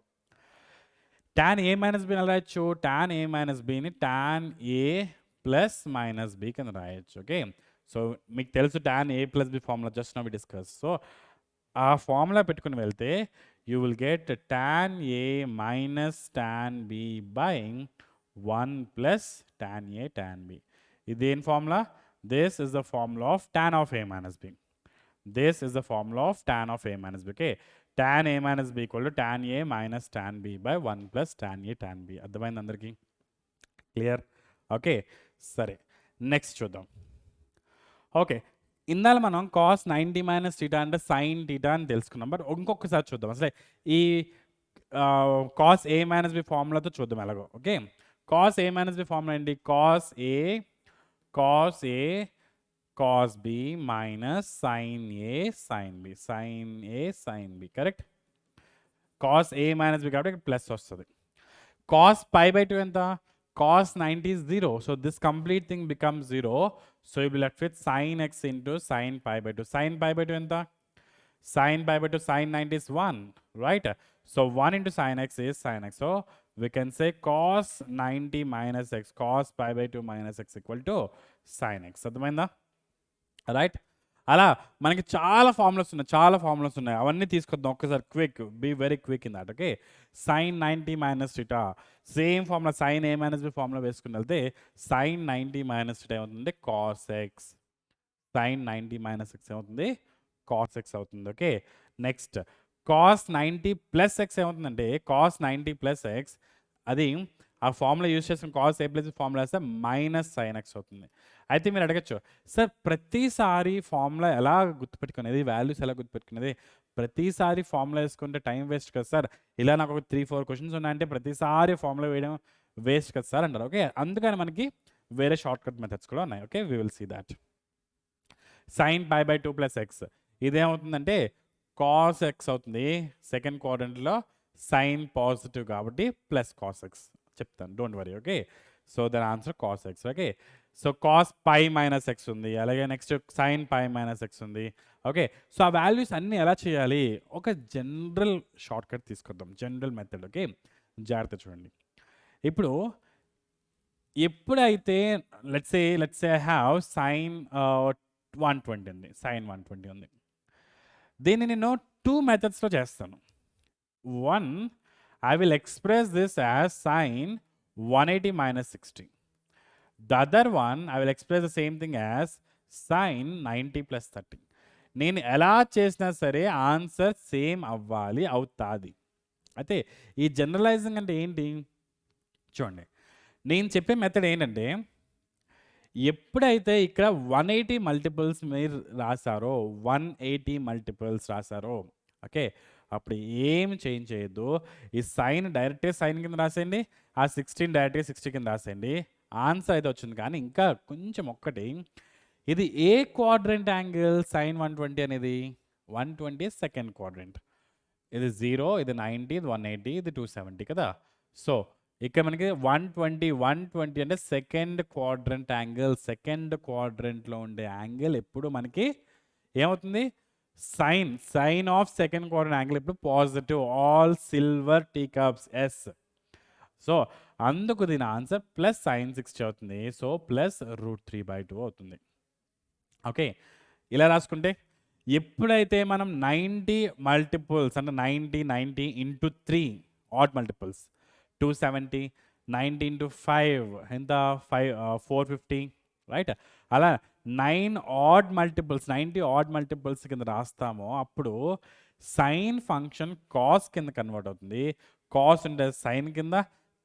tan a minus b ఎలా రాయొచ్చు? tan a minus bని tan a plus minus b కింద రాయొచ్చు. Okay so మీకు తెలుసు tan a plus b formula, just now we discuss. So ఆ formula పెట్టుకుని వెళ్తే you will get tan a minus tan b by 1 plus tan a tan b. ఇది ఏం formula? This is the formula of tan of a minus b. This is the formula of tan of a minus b. Okay, tan a minus b equal to tan a minus tan b by 1 plus tan a tan b. అర్థమైంది అందరికీ? Clear? Okay సరే next చూద్దాం. Okay ఇందాల మనం cos 90 minus theta అంటే sine theta అని తెలుసుకున్నాం. But ఇంకొకసారి చూద్దాం అసలు ఈ కాస్ ఏ మైనస్ బి ఫార్ములాతో చూద్దాం ఎలాగో. Okay cos A minus B formula ఏంటి? Cos A cos b minus sin a sin b, sin a sin b, correct. cos a minus b కాబట్టి ప్లస్ వస్తుంది. cos pi by 2 ఎంత? cos 90 is 0, so this complete thing becomes 0, so you will be left with sin x into sin pi by 2. sin pi by 2 ఎంత? sin pi by 2 sin 90 is 1, right? So 1 into sin x is sin x, so we can say cos 90 minus x, cos pi by 2 minus x equal to sin x. అర్థమైందా? Right. అలా మనకి చాలా formulas ఉన్నాయి, అవన్నీ తీసుకొద్దాం ఒక్కసారి. Quick, be very quick in that. Okay sine 90 minus theta same formula, sine A minus B formula వేసుకుని వెళ్తే సైన్ 90 మైనస్ టీటా ఏమవుతుంది? Cos X. Sine 90 minus X ఏమవుతుంది? కాస్ ఎక్స్ అవుతుంది. Okay next cos 90 plus X ఏమవుతుందంటే cos 90 plus X, అది ఆ formula use చేసిన cos A plus formula వేస్తే మైనస్ సైన్ ఎక్స్ అవుతుంది. అయితే మీరు అడగచ్చు, సార్ ప్రతిసారి ఫార్ములా ఎలా గుర్తుపెట్టుకునేది, వాల్యూస్ ఎలా గుర్తుపెట్టుకునేది? ప్రతిసారి ఫార్ములా వేసుకుంటే టైం వేస్ట్ కదా సార్, ఇలా నాకు ఒక 3-4 క్వశ్చన్స్ ఉన్నాయంటే ప్రతిసారి ఫార్ములా వేయడం వేస్ట్ కదా సార్ అంటారు. ఓకే అందుకని మనకి వేరే షార్ట్ కట్ మెథడ్స్ కూడా ఉన్నాయి. Okay we will see that. Sine pi by 2 plus x ఇదేమవుతుందంటే కాస్ ఎక్స్ అవుతుంది. సెకండ్ క్వాడ్రంట్లో సైన్ పాజిటివ్ కాబట్టి ప్లస్ కాస్ ఎక్స్ చెప్తాను, don't worry. Okay so their answer cos x. Okay so cos pi minus x ఉంది, అలాగే next sine pi minus x ఉంది. Okay so ఆ values అన్నీ ఎలా చేయాలి? ఒక జనరల్ షార్ట్ కట్ తీసుకొద్దాం, జనరల్ మెథడ్. ఓకే జాగ్రత్త చూడండి. ఇప్పుడు ఎప్పుడైతే let's say I have sign 120 ఉంది, సైన్ 120 ఉంది. దీన్ని నేను 2 మెథడ్స్లో చేస్తాను. One, I will express this as sin 180 minus 60. The other one, I will express the same thing as sin 90 plus 30. నేను ఎలా చేసినా సరే ఆన్సర్ సేమ్ అవ్వాలి, అవుతుంది. అయితే ఈ జనరలైజింగ్ అంటే ఏంటి చూడండి. నేను చెప్పే మెథడ్ ఏంటంటే ఎప్పుడైతే ఇక్కడ 180 మల్టిపుల్స్ మీరు రాశారో, 180 మల్టిపుల్స్ రాశారో, ఓకే అప్పుడు ఏం చేంజ్ చేయొద్దు. ఈ సైన్ డైరెక్ట్గా సైన్ కింద రాసేయండి, ఆ 16 డైరెక్ట్గా 60 కింద రాసేయండి. ఆన్సర్ అయితే వచ్చింది. కానీ ఇంకా కొంచెం ఒక్కటి, ఇది ఏ క్వాడ్రెంట్ యాంగిల్? సైన్ 120 అనేది 120 సెకండ్ క్వాడ్రెంట్. ఇది 0, ఇది 90, ఇది 180, ఇది 270 కదా. సో ఇక్కడ మనకి 120 అంటే సెకండ్ క్వాడ్రెంట్ యాంగిల్. సెకండ్ క్వాడ్రెంట్లో ఉండే యాంగిల్ ఎప్పుడు మనకి ఏమవుతుంది? Sine of second quadrant angle ఇప్పుడు positive. All silver tea cups S. So అందుకు దీని ఆన్సర్ ప్లస్ సైన్ 60 అవుతుంది. సో ప్లస్ √3/2 అవుతుంది. ఓకే ఇలా రాసుకుంటే ఎప్పుడైతే మనం 90 మల్టిపుల్స్ అంటే 90 ఇంటూ 3 ఆడ్ మల్టిపుల్స్ 270, 90 ఇంటూ 5 ఎంత 450 రైట్. అలా 9 ఆడ్ మల్టిపుల్స్ 90 ఆడ్ మల్టిపుల్స్ కింద రాస్తామో అప్పుడు సైన్ ఫంక్షన్ కాస్ కింద కన్వర్ట్ అవుతుంది. కాస్ ఉంటే సైన్ కింద,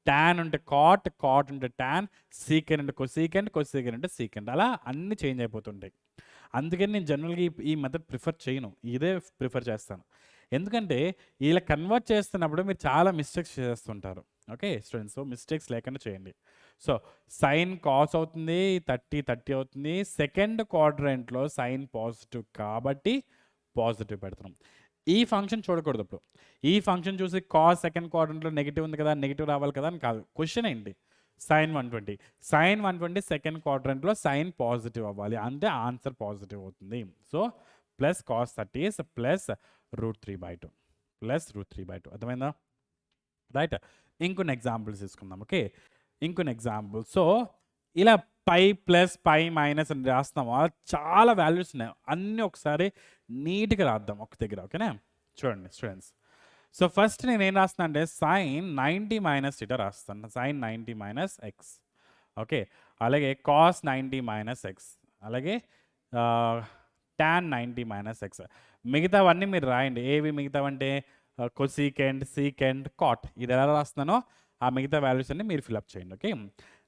టాన్ ఉంటే కాట్, కాట్ ఉంటే టాన్, సీకెండ్ అంటే కొసీకెండ్, కొసీకెండ్ అంటే సీకెండ్. అలా అన్నీ చేంజ్ అయిపోతుంటాయి. అందుకని నేను జనరల్గా ఈ మెథడ్ ప్రిఫర్ చేయను, ఇదే ప్రిఫర్ చేస్తాను. ఎందుకంటే ఇలా కన్వర్ట్ చేస్తున్నప్పుడు మీరు చాలా మిస్టేక్స్ చేస్తుంటారు. ఓకే స్టూడెంట్స్, సో మిస్టేక్స్ లేకుండా చేయండి. సో సైన్ కాస్ అవుతుంది, 30 అవుతుంది. సెకండ్ క్వాడ్రంట్లో సైన్ పాజిటివ్ కాబట్టి పాజిటివ్ పెడుతున్నాం. ఈ ఫంక్షన్ చూడకూడదు ఇప్పుడు. ఈ ఫంక్షన్ చూసి కాస్ సెకండ్ క్వాడ్రంట్లో నెగిటివ్ ఉంది కదా, నెగిటివ్ రావాలి కదా అని కాదు. క్వశ్చన్ ఏంటి? సైన్ 120. సైన్ 120 సెకండ్ క్వాడ్రంట్లో సైన్ పాజిటివ్ అవ్వాలి, అంటే ఆన్సర్ పాజిటివ్ అవుతుంది. So plus cos 30 plus √3/2 plus √3/2. అర్థమైందా? రైట్. ఇంకొన్ని ఎగ్జాంపుల్స్ తీసుకుందాం. ఓకే, ఇంకొన్ని ఎగ్జాంపుల్. సో ఇలా పై ప్లస్ పై మైనస్ అని రాస్తున్నాము, చాలా వాల్యూస్ ఉన్నాయి. అన్నీ ఒకసారి నీట్గా రాద్దాం ఒక దగ్గర. ఓకేనా? చూడండి స్టూడెంట్స్. సో ఫస్ట్ నేను ఏం రాస్తున్నా అంటే సైన్ 90 మైనస్ θ రాస్తాను. Sine 90 minus X. ఓకే, అలాగే కాస్ 90 మైనస్ ఎక్స్, అలాగే టాన్ 90 మైనస్ ఎక్స్. మిగతావన్నీ మీరు రాయండి. ఏవి మిగతావంటే కొసీకెంట్, సీకెంట్, కాట్. ఇది ఎలా రాస్తున్నానో ఆ మిగతా వాల్యూస్ అన్ని మీరు ఫిల్అప్ చేయండి. ఓకే,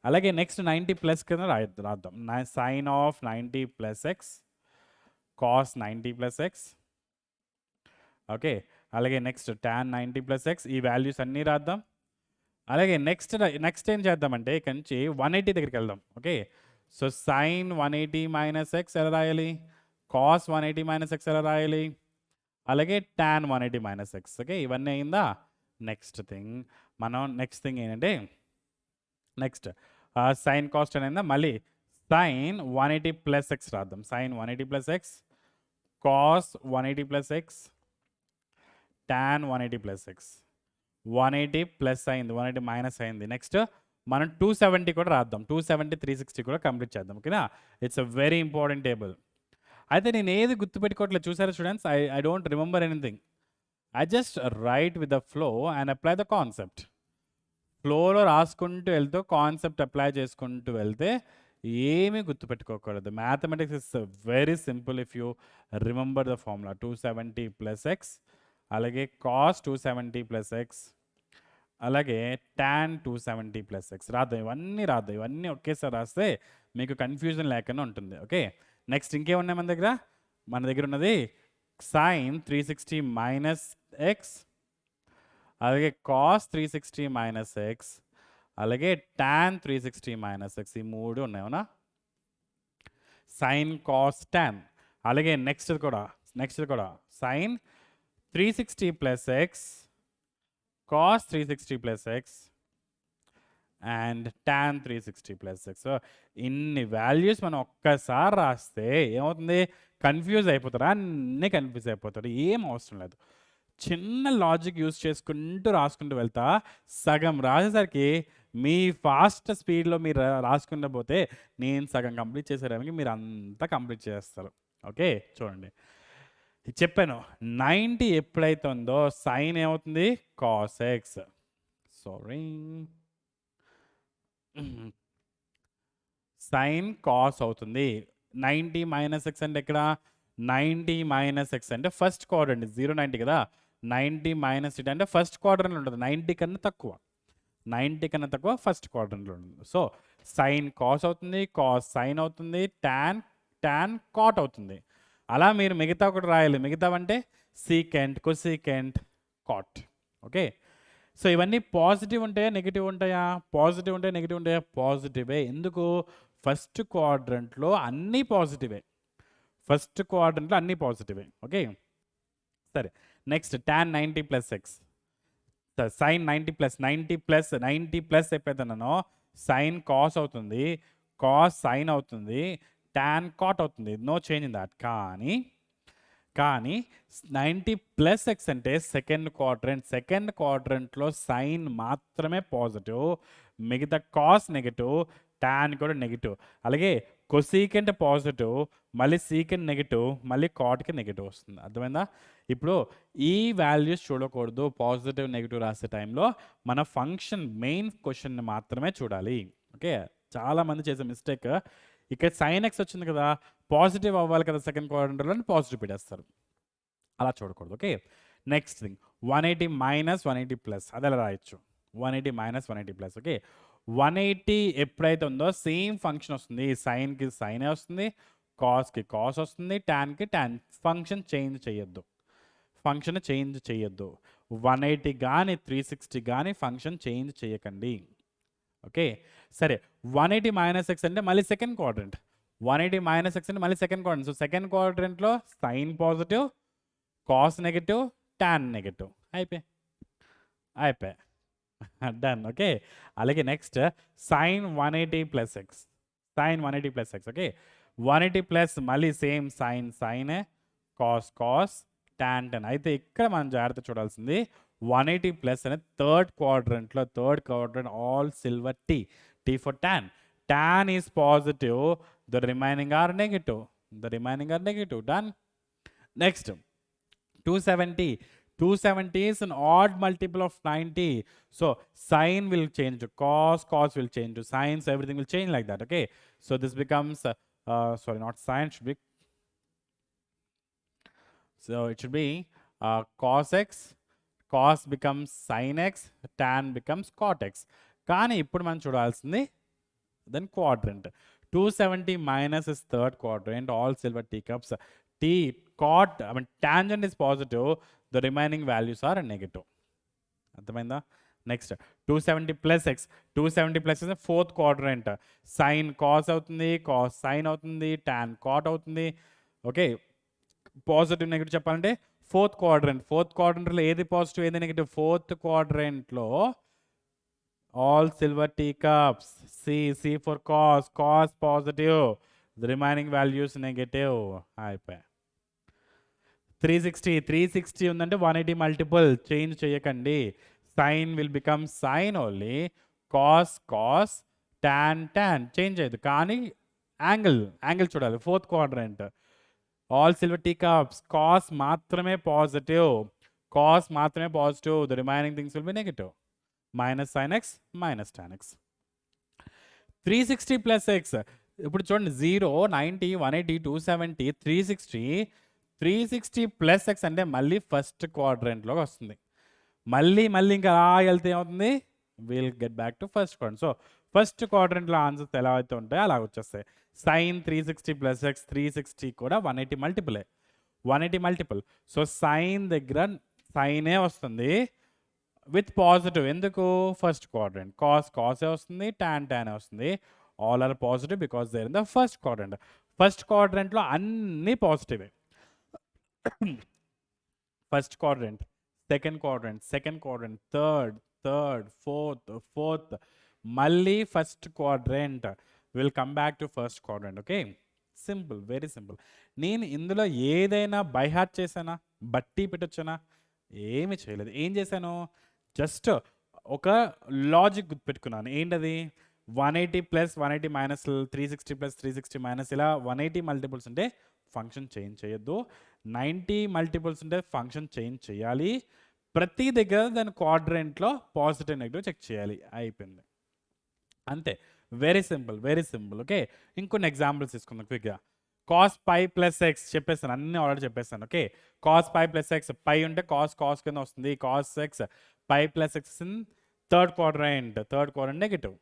అలాగే నెక్స్ట్ 90 ప్లస్ కింద రాద్దాం. Sine of 90 plus X, cos 90 plus X. Okay, అలాగే నెక్స్ట్ టాన్ 90 ప్లస్ ఎక్స్. ఈ వాల్యూస్ అన్నీ రాద్దాం. అలాగే నెక్స్ట్ ఏం చేద్దామంటే ఇక్కడ నుంచి 180 దగ్గరికి వెళ్దాం. Okay, so sine 180 minus X ఎలా రాయాలి, కాస్ 180 మైనస్ ఎక్స్ ఎలా రాయాలి, అలాగే టాన్ 180 మైనస్ ఎక్స్. ఓకే, ఇవన్నీ అయిందా? నెక్స్ట్ థింగ్ ఏంటంటే నెక్స్ట్ సైన్ కాస్ట్ అయిందా, మళ్ళీ సైన్ 180 ప్లస్ ఎక్స్ రాద్దాం. Sine 180 plus X, cos 180 plus X, tan 180 plus X. 180 plus అయింది, 180 మైనస్ అయింది. నెక్స్ట్ మనం 270 కూడా రాద్దాం. 270, 360 కూడా కంప్లీట్ చేద్దాం. ఓకేనా? It's a very important table. అయితే నేను ఏది గుర్తుపెట్టుకోవట్లేదు, చూసారా students? I don't remember anything. I just write with the flow and apply the concept. ఫ్లోలో రాసుకుంటూ వెళ్తూ కాన్సెప్ట్ అప్లై చేసుకుంటూ వెళ్తే ఏమీ గుర్తుపెట్టుకోకూడదు. Mathematics is very simple if you remember the formula. 270 plus x, అలాగే కాస్ 270 ప్లస్ ఎక్స్, అలాగే tan 270 plus X. రాద్దాం, ఇవన్నీ ఒకేసారి రాస్తే మీకు కన్ఫ్యూజన్ లేకుండా ఉంటుంది. ఓకే, నెక్స్ట్ ఇంకేమున్నాయి మన దగ్గర? మన దగ్గర ఉన్నది సైన్ 360 మైనస్ ఎక్స్, అలాగే కాస్ 360 మైనస్ ఎక్స్, అలాగే టాన్ 360 మైనస్ ఎక్స్. ఈ మూడు ఉన్నాయి, అవునా? Sine cos tan. అలాగే నెక్స్ట్ కూడా sine 360 plus X, cos 360 plus X and tan 360 plus X. So ఇన్ని వాల్యూస్ మనం ఒక్కసారి రాస్తే ఏమవుతుంది? కన్ఫ్యూజ్ అయిపోతారు, అన్నీ కన్ఫ్యూజ్ అయిపోతారు. ఏం అవసరం లేదు, చిన్న లాజిక్ యూజ్ చేసుకుంటూ రాసుకుంటూ వెళ్తా. సగం రాసేసరికి మీ ఫాస్ట్ స్పీడ్లో మీరు రాసుకుంటూ పోతే నేను సగం కంప్లీట్ చేసేదానికి మీరు అంతా కంప్లీట్ చేస్తారు. ఓకే, చూడండి చెప్పాను, 90 ఎప్పుడైతే ఉందో సైన్ ఏమవుతుంది? Cos x. Sorry, sine cos అవుతుంది. 90 మైనస్ ఎక్స్ అంటే ఎక్కడ? 90 మైనస్ ఎక్స్ అంటే ఫస్ట్ క్వాడ్రంట్. 0 90 కదా, 90 మైనస్ ఇట్ అంటే ఫస్ట్ క్వాడ్రంట్లో ఉంటుంది. 90 కన్నా తక్కువ ఫస్ట్ క్వాడ్రంట్లో ఉంటుంది. సో సైన్ కాస్ అవుతుంది, కాస్ సైన్ అవుతుంది, టాన్ కాట్ అవుతుంది. అలా మీరు మిగతా కూడా రాయాలి. మిగతావంటే secant, cosecant, cot. Okay, so ఇవన్నీ పాజిటివ్ ఉంటాయా, నెగిటివ్ ఉంటాయా? పాజిటివ్ ఉంటాయా, నెగిటివ్ ఉంటాయా? పాజిటివే. ఎందుకు? ఫస్ట్ క్వాడ్రంట్లో అన్నీ పాజిటివే. ఓకే, సరే. Next tan 90 plus x, sine 90 plus ఎప్పుడైతున్నానో సైన్ కాస్ అవుతుంది, కాస్ సైన్ అవుతుంది, టాన్ కాట్ అవుతుంది. No change in that. కానీ 90 ప్లస్ ఎక్స్ అంటే సెకండ్ క్వాడ్రంట్లో సైన్ మాత్రమే పాజిటివ్, మిగతా కాస్ నెగిటివ్, టాన్ కూడా నెగిటివ్. అలాగే కొసీకెంట్ పాజిటివ్, మళ్ళీ సీకెంట్ నెగిటివ్, మళ్ళీ కాట్కి నెగిటివ్ వస్తుంది. అర్థమైందా? ఇప్పుడు ఈ వాల్యూస్ చూడకూడదు పాజిటివ్ నెగిటివ్ రాసే టైంలో. మన ఫంక్షన్ మెయిన్ క్వశ్చన్ని మాత్రమే చూడాలి. ఓకే, చాలామంది చేసే మిస్టేక్, ఇక్కడ సైన్ ఎక్స్ వచ్చింది కదా, పాజిటివ్ అవ్వాలి కదా సెకండ్ క్వాడ్రంట్లో, పాజిటివ్ పెట్టేస్తారు. అలా చూడకూడదు. Okay, next thing 180 minus 180 plus, అది ఎలా రాయొచ్చు? 180 మైనస్ 180 ప్లస్. ఓకే, 180 ఎప్పుడైతే ఉందో సేమ్ ఫంక్షన్ వస్తుంది. సైన్కి సైనే వస్తుంది, కాస్కి కాస్ వస్తుంది, టాన్కి టాన్. ఫంక్షన్ చేంజ్ చేయొద్దు. 180 కానీ 360 కానీ ఫంక్షన్ చేంజ్ చేయకండి. ఓకే, సరే. 180 మైనస్ ఎక్స్ అంటే మళ్ళీ సెకండ్ క్వాడ్రంట్. సో సెకండ్ క్వాడ్రంట్లో sine positive, cos negative, tan negative, అయిపోయి డన్. ఓకే, అలాగే next sin 180 plus x, sin 180 plus X. Okay, 180 plus మళ్ళీ సేమ్ సైన్ కాస్ tan అయితే ఇక్కడ మనం జాగ్రత్త చూడాల్సింది 180 ప్లస్ అనే third quadrant all silver tea for tan is positive, the remaining are negative, done. Next 270 is an odd multiple of 90, so sin will change to cos will change to sin, so everything will change like that. Okay, so this becomes sorry, not sin, should be, so it should be cos x, cos becomes sin x, tan becomes cot x. కానీ ఇప్పుడు మనం చూడాల్సింది then quadrant. 270 minus is third quadrant, all silver teacups. Tangent is positive, the remaining values are negative. అర్థమైందా? Next 270 plus x, 270 plus is fourth quadrant, sine cos అవుతుంది, cos sine అవుతుంది, tan cot అవుతుంది. Okay, positive negative చెప్పాలంటే fourth క్వాడ్రంట్లో ఏది positive ఏది negative? Fourth క్వాడ్రంట్లో all silver teacups. C for cos positive, the remaining values negative. అయిపోయి 360 ఉందంటే 180 మల్టిపుల్ చేంజ్ చేయకండి. Sine will become sine only, cos tan change అయ్యదు, కానీ యాంగిల్ చూడాలి. Fourth quadrant all silver teacups, cos మాత్రమే positive, the remaining things will be negative. minus sin x minus tan x. 360 plus x, ఇప్పుడు చూడండి 0, 90, 180, 270, 360 plus x అంటే మళ్ళీ first క్వాడ్రంట్లోకి వస్తుంది. మళ్ళీ ఇంకా అలా వెళ్తే ఏమవుతుంది? Will get back to first quadrant. So first క్వాడ్రంట్లో ఆన్సర్స్ ఎలా అయితే ఉంటాయో అలా వచ్చేస్తాయి. సైన్ 360 ప్లస్ ఎక్స్, 360 కూడా 180 మల్టిపుల్. సో సైన్ దగ్గర సైనే వస్తుంది విత్ పాజిటివ్. ఎందుకు? First quadrant. కాసే వస్తుంది, tan వస్తుంది. All are positive because there in the first quadrant. First క్వాడ్రంట్లో అన్నీ పాజిటివే. First quadrant, second quadrant, third, fourth, మళ్ళీ first quadrant will come back to first quadrant. Okay, simple, very simple. నేను ఇందులో ఏదైనా బై హార్ట్ చేశానా? బట్టి పెట్టొచ్చానా? ఏమి చేయలేదు. ఏం చేశాను? జస్ట్ ఒక లాజిక్ గుర్తుపెట్టుకున్నాను. ఏంటది? 180 ప్లస్ 180 మైనస్ 360 ప్లస్ 360 మైనస్, ఇలా 180 మల్టిపుల్స్ ఉంటే ఫంక్షన్ చేంజ్ చేయొద్దు. 90 మల్టిపుల్స్ ఉంటే ఫంక్షన్ చేంజ్ చేయాలి. ప్రతి దగ్గర దాని క్వాడ్రంట్లో పాజిటివ్ నెగిటివ్ చెక్ చేయాలి. అయిపోయింది, అంతే. Very simple. ఓకే, ఇంకొన్ని ఎగ్జాంపుల్స్ తీసుకుందాం క్విక్గా. కాస్ పై ప్లస్ ఎక్స్ చెప్పేస్తాను, అన్నీ ఆల్రెడీ చెప్పేస్తాను. Okay, cos pi plus x, pi ఉంటే కాస్ కింద వస్తుంది. Cos x pi plus x in third quadrant negative.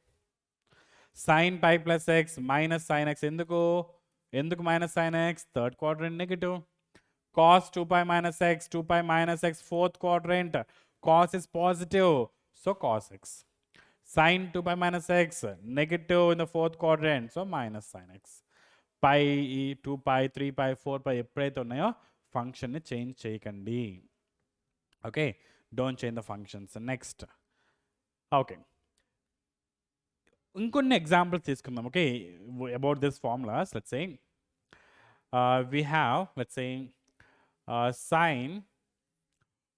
Sine pi plus x minus sine x, ఎందుకు minus sine x? Third quadrant negative. Cos 2π minus x fourth quadrant, cos is positive, so cos X. Sine 2π minus x negative in the fourth quadrant, so minus sine x. Pi 2π 3π 4π ఎప్పుడైతే ఉన్నాయో ఫంక్షన్ని change చేయకండి. Okay, don't change the functions. Next, okay, ఇంకొన్ని examples తీసుకుందాం. Okay, about this formulas. Let's say we have, let's say sin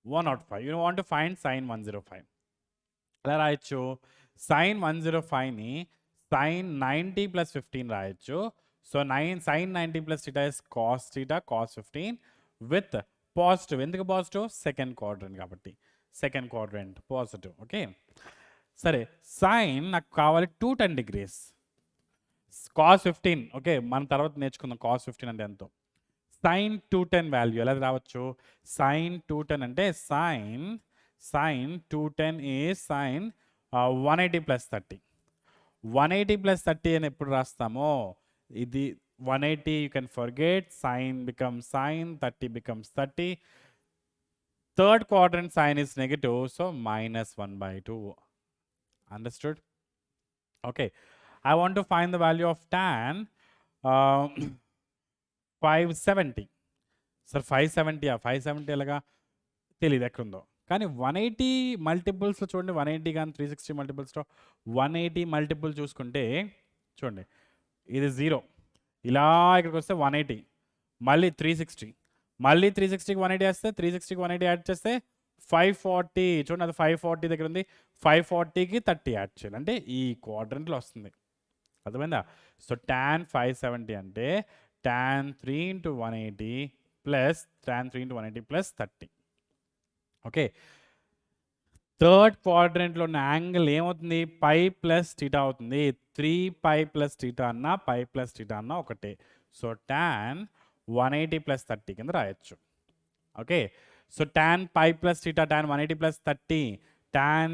105. You want to find sin 105. ఎలా రాయొచ్చు? sin 105ని sin 90 plus 15 రాయొచ్చు. So sin 90 plus theta is cos 15 with positive. ఎందుకు positive? Second quadrant కాబట్టి, second quadrant positive. Okay, సరే. Sign నాకు కావాలి 210 degrees, cos 15. Okay, మన తర్వాత నేర్చుకుందాం cos 15 అంటే ఎంతో. sin 210 వాల్యూ ఎలా రావచ్చు? sin 210 అంటే sin 210 is sin 180 plus 30. 180 plus 30 అని ఎప్పుడు రాస్తామో, ఇది 180 you can forget, sin becomes sin, 30 becomes 30. Third quadrant sin is negative, so minus 1/2. Understood? Okay, I want to find the value of tan 570. Sir 570 570 ఎలాగా తెలియదు ఎక్కడుందో. కానీ 180 మల్టిపుల్స్లో చూడండి, 180 కానీ 360 మల్టిపుల్స్లో 180 మల్టిపుల్ చూసుకుంటే చూడండి, ఇది 0, ఇలా ఇక్కడికి వస్తే 180, మళ్ళీ 360, మళ్ళీ 360కి 180 వేస్తే 360కి 180 యాడ్ చేస్తే 540. చూడండి, అది 540 దగ్గర ఉంది. 540కి 30 యాడ్ చేయాలి అంటే ఈ క్వాడ్రంట్లో వస్తుంది. అర్థమైందా? సో tan 570 అంటే tan 3 into 180 plus tan 3 into 180 plus 30. Okay, third క్వాడ్రంట్లో ఉన్న యాంగిల్ ఏమవుతుంది? పై ప్లస్ టీటా అవుతుంది. 3π ప్లస్ టీటా అన్న పై ప్లస్ టీటా అన్న ఒకటే. సో tan 180 ప్లస్ 30 కింద రాయొచ్చు. Okay, so tan π plus theta tan 180 plus 30, tan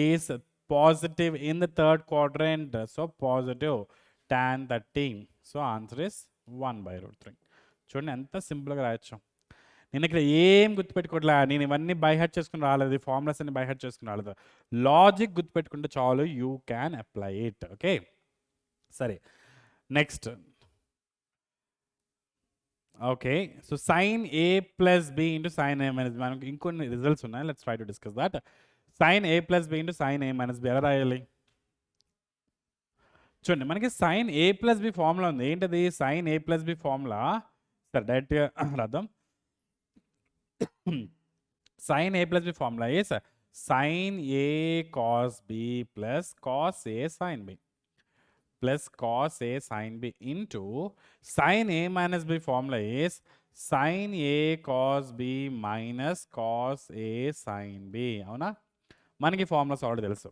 is positive in the third quadrant, so positive tan 30. So answer is 1/√3. చూడండి ఎంత సింపుల్గా రాయొచ్చు. నేను ఇక్కడ ఏం గుర్తుపెట్టుకోవట్లే, నేను ఇవన్నీ బైహార్ట్ చేసుకుని రాలేదు, ఫార్ములాస్ అన్ని బైహార్ట్ చేసుకుని రాలేదు. లాజిక్ గుర్తుపెట్టుకుంటే చాలు, you can apply it. Okay, సరే next. Okay, so sin a plus b into sin a minus b, మనకి ఇంకొన్ని రిజల్ట్స్ ఉన్నాయి. Let's try to discuss that. sin a plus b into sin a minus b ఎలా రాయాలి? చూడండి, మనకి sin a plus b formula ఉంది. ఏంటది? sin a plus b formula సరే డైరెక్ట్గా రాద్దాం. sin a plus b formula is sin a cos b plus cos a sin b plus cos a sin b into sin a minus b formula is sin a cos b minus cos a sin b. అవునా? మనకి formulas already తెలుసు.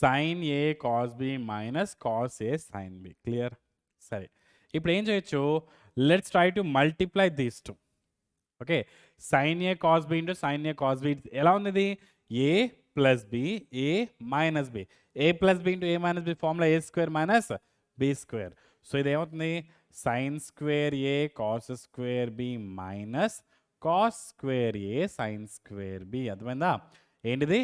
sin a cos b minus cos a sin b. Clear? సరే, ఇప్పుడు ఏం చేయొచ్చు? Let's try to multiply these two. Okay, sin a cos b into sin a cos b ఎలా ఉంది? ఇది a plus b, a minus b. A plus B into a minus B formula a square minus b square. So ఇది ఏమవుతుంది? Sine square a cos square b minus cos square a sine square b. అర్థమైందా? ఏంటిది?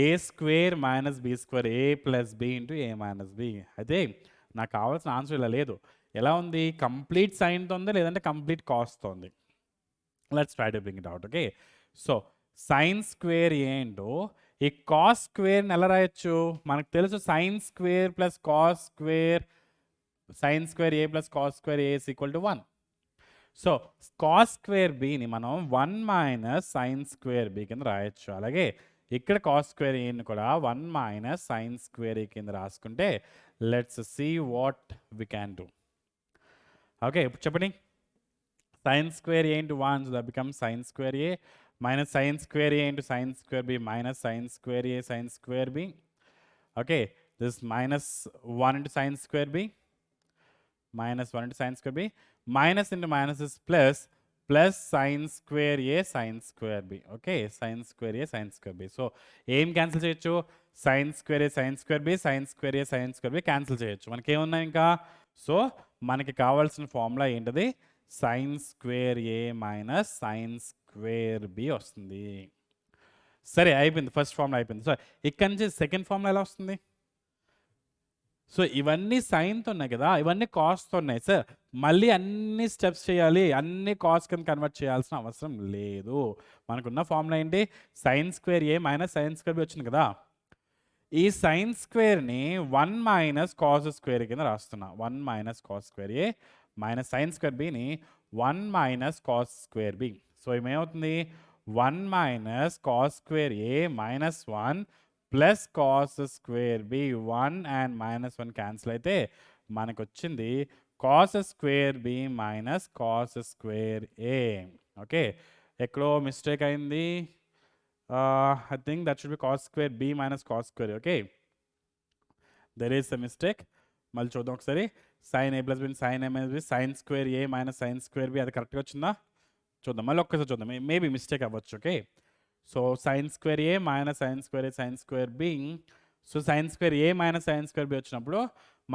A square minus b square, a plus B into a minus B. అయితే నాకు కావాల్సిన answer ఇలా లేదు. ఎలా ఉంది? కంప్లీట్ సైన్తో ఉంది, లేదంటే కంప్లీట్ కాస్తో ఉంది. Let's try to bring it out. Okay, so sine square ఏంటో ఈ కాస్ స్క్వేర్ని ఎలా రాయొచ్చు? మనకు తెలుసు sine square plus cos square, sine square a plus cos square a is equal to 1. So cos square బిని మనం 1 మైనస్ సైన్ స్క్వేర్ బి కింద రాయొచ్చు. అలాగే ఇక్కడ కాస్ స్క్వేర్ ఏని కూడా 1 మైనస్ సైన్ స్క్వేర్ ఏ కింద రాసుకుంటే let's see what we can do. Okay, ఇప్పుడు చెప్పండి. Sin square a into 1, so that becomes sin square a minus sin square a into sin square b minus sin square a sin square b. Okay, this minus 1 into sin square b, minus 1 into sin square b, minus into minus is plus, plus sin square a sin square b. Okay, sin square a sin square b. So ఏం cancel చేయొచ్చు? sin square a sin square b, sin square a sin square b cancel చేయొచ్చు. మనకి ఏమున్నాయి ఇంకా? So మనకి కావాల్సిన formula ఏంటిది? sin square ఏ minus sin square B వస్తుంది. సరే, అయిపోయింది, ఫస్ట్ ఫార్ములా అయిపోయింది. సో ఇక్కడ నుంచి సెకండ్ ఫార్ములా ఎలా వస్తుంది? సో ఇవన్నీ సైన్తో ఉన్నాయి కదా, ఇవన్నీ కాస్ట్తో ఉన్నాయి. సార్ మళ్ళీ అన్ని స్టెప్స్ చేయాలి, అన్ని కాస్ట్ కింద కన్వర్ట్ చేయాల్సిన అవసరం లేదు. మనకున్న ఫార్ములా ఏంటి? sin స్క్వేర్ ఏ మైనస్ sin స్క్వేర్ బి వచ్చింది కదా. ఈ sin స్క్వేర్ని 1 మైనస్ కాస్ స్క్వేర్ కింద రాస్తున్నా. 1 మైనస్ కాస్ స్క్వేర్ ఏ మైనస్ సైన్ స్క్వేర్ బిని 1 minus cos square b. So ఏమవుతుంది? 1 minus cos square A minus 1 plus cos square b. 1 and minus 1 cancel అయితే మనకు వచ్చింది cos square b minus cos square a. Okay, ఎక్కడో mistake అయింది. I think that should be cos square b minus cos square. Okay, there is a mistake. మళ్ళీ చూద్దాం ఒకసారి. sin a plus b sin a minus b sin square A minus sin square b, అది కరెక్ట్గా వచ్చిందా? చూద్దాం, మళ్ళీ ఒక్కసారి చూద్దాం, మేబీ మిస్టేక్ అవ్వచ్చు. Okay, so sin square A minus sin square a sin square b. So sin square A minus sin square b వచ్చినప్పుడు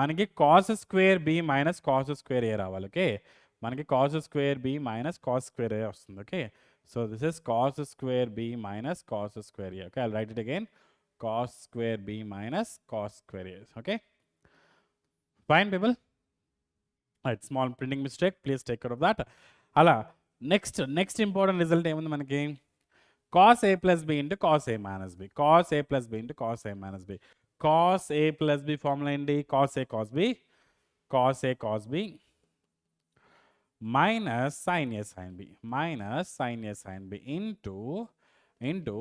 మనకి cos square b minus cos square ఏ రావాలి. ఓకే, మనకి cos square b minus cos square a వస్తుంది. Okay, so this is cos square b minus cos square a. Okay, I write it again, cos square b minus cos square a. Okay, fine people. Right, small printing mistake, please take care of that. అలా next important result ఏముంది మనకి? cos a plus b into cos a minus b. cos a plus b into cos a minus b. cos a plus b formula ఏంటి? cos a cos b. cos a cos b minus sin a sin b. minus sin a sin b into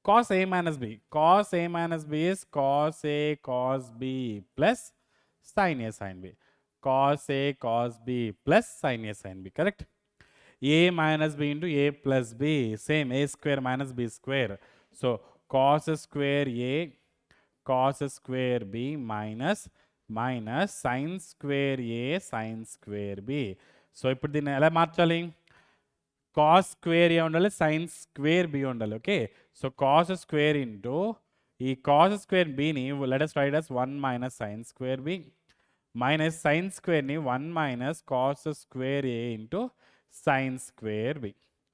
cos a minus b. cos a minus b is cos a cos b plus sin a sin b. cos a cos b plus sin a sin b. Correct? a minus b into a plus b, same, a square minus b square. So cos square a cos square b minus sin square a sin square b. So ఇప్పుడు దీన్ని ఎలా మార్చాలి? cos square a ఉండాలి, sin square b ఉండాలి. Okay, so cos square into ఈ cos square bని let us write as 1 minus sin square b minus sin square ని 1 minus cos square a into sin square b.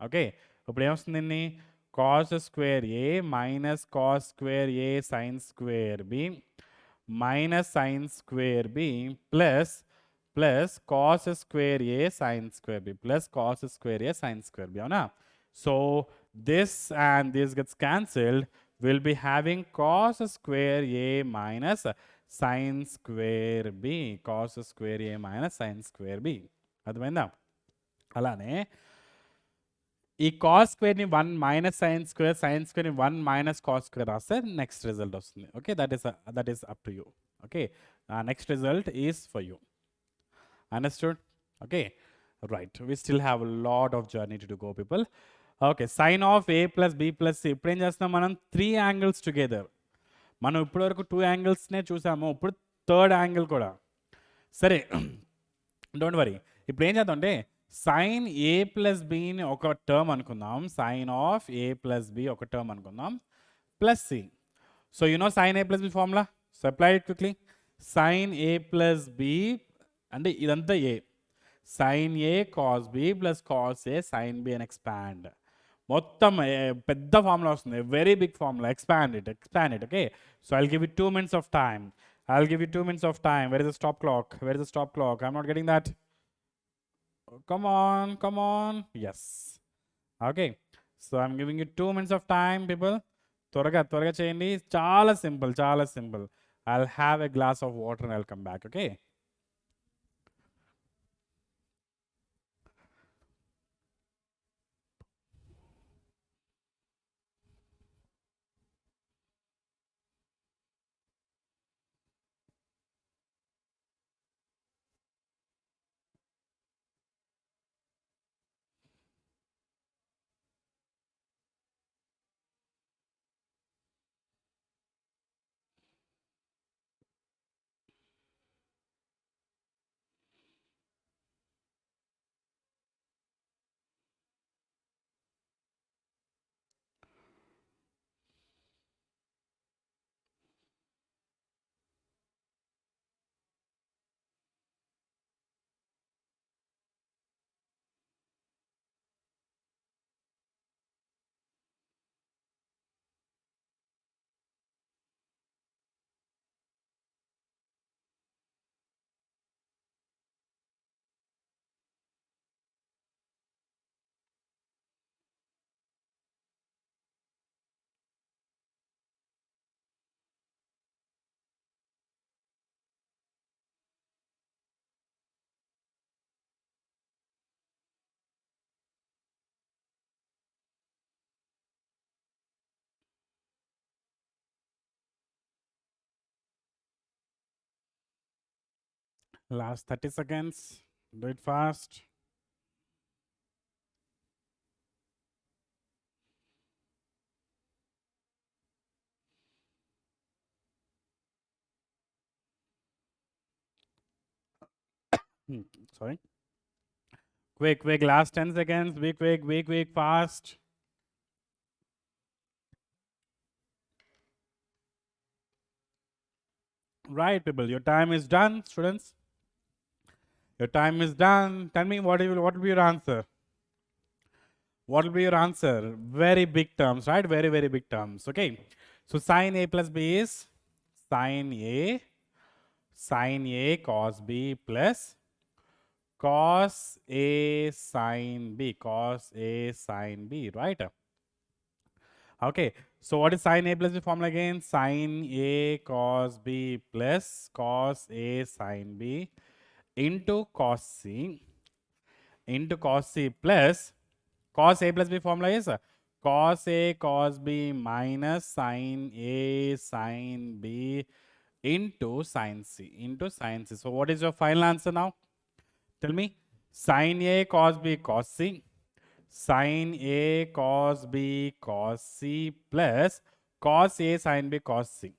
Okay, ఇప్పుడు ఏమొస్తుంది? cos square a minus cos square a sin square b minus sin square b plus cos square a sin square b plus cos square a sin square b. అవునా? So this and this gets cancelled. We'll be having cos square a minus sin square b. cos square a minus sin square b. అర్థమైందా? అలానే ఈ cos స్క్వేర్ని 1 minus sin స్క్వేర్ని 1 minus cos square రాస్తే next result వస్తుంది. Okay, that is up to you. Okay, next result is for you. Understood? Okay, right. We still have lot of journey to go people. Okay, sine of A plus B plus C. ఇప్పుడు ఏం చేస్తున్నాం మనం? 3 angles together. మనం ఇప్పటివరకు 2 యాంగిల్స్నే చూసాము, ఇప్పుడు third angle కూడా. సరే, డోంట్ వరీ. ఇప్పుడు ఏం చేద్దాం అంటే సైన్ ఏ ప్లస్ బిని ఒక టర్మ్ అనుకుందాం, sine of A plus b ఒక టర్మ్ అనుకుందాం, plus c. So you know sine A plus B formula, so apply it quickly. Sine A plus b అంటే ఇదంతా a, sine A cos B plus cos A sine b అని expand. మొత్తం పెద్ద formula వస్తుంది, very big formula. Expand it. Okay, so I'll give you 2 minutes of time. Where is the stop clock? I'm not getting that. Come on. Yes. Okay, so I'm giving you 2 minutes of time, people. త్వరగా చేయండి. చాలా simple. I'll have a glass of water and I'll come back. Okay. Last 30 seconds. Do it fast. Sorry. Quick. Last 10 seconds. Be quick, fast. Right, people. Your time is done, students. Your time is done. Tell me what will be your answer? What will be your answer? Very big terms, right? Very big terms. Okay. So sin A plus B is sin A cos B plus cos A sin B, cos A sin B, right? Okay, so what is sin A plus B formula again? Sin A cos B plus cos A sin B into cos C plus cos A plus B formula is cos A cos B minus sin A sin B into sin C. So what is your final answer now? Tell me. Sin A cos B cos C, sin A cos B cos C plus cos A sin B cos C.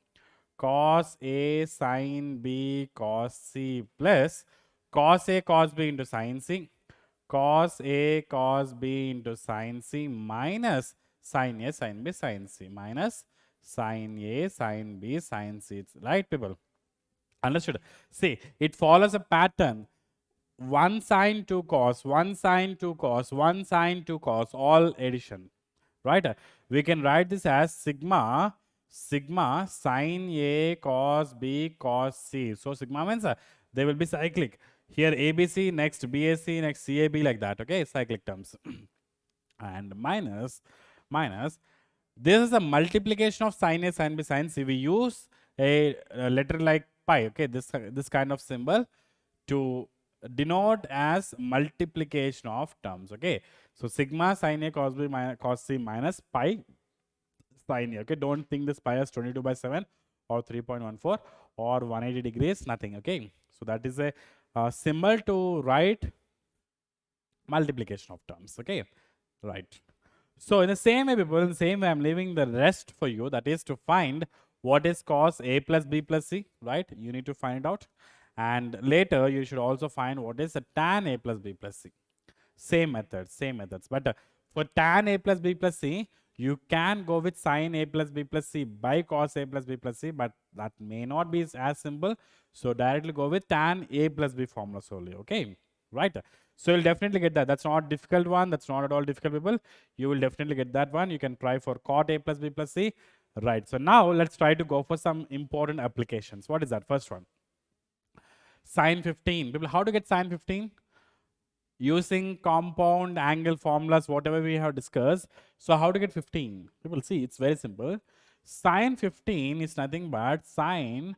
Cos A sin B cos C plus cos A cos B into sin C. Cos A cos B into sin C minus sin A sin B sin C minus sin A sin B sin C. It's right, people? Understood? See, it follows a pattern. 1 sin 2 cos, 1 sin 2 cos, 1 sin 2 cos, all addition, right? We can write this as sigma sin A cos B cos C. So sigma means they will be cyclic. Here ABC, next BAC, next CAB, like that, okay? Cyclic terms. And minus, this is a multiplication of sin A sin B sin C. We use a letter like pi, okay? This kind of symbol to denote as multiplication of terms, okay? So sigma sin A cos B minus cos C minus pi sin A, okay? Don't think this pi is 22/7 or 3.14 or 180 degrees, nothing, okay? So that is a symbol to write multiplication of terms, okay? Right. So in the same way, people, in the same way, I'm leaving the rest for you. That is to find what is cos A plus B plus C, right? You need to find it out. And later, you should also find what is a tan A plus B plus C. Same methods. But for tan A plus B plus C, you can go with sin A plus B plus C by cos A plus B plus C, but that may not be as simple. So directly go with tan A plus B formula solely, okay? Right? So you'll definitely get that. That's not difficult one. That's not at all difficult, people. You will definitely get that one. You can try for cot A plus B plus C. Right. So now let's try to go for some important applications. What is that? First one. Sin 15. People, how to get sin 15? Using compound angle formulas, whatever we have discussed. So how to get 15? People, see, it's very simple. Sin 15 is nothing but sin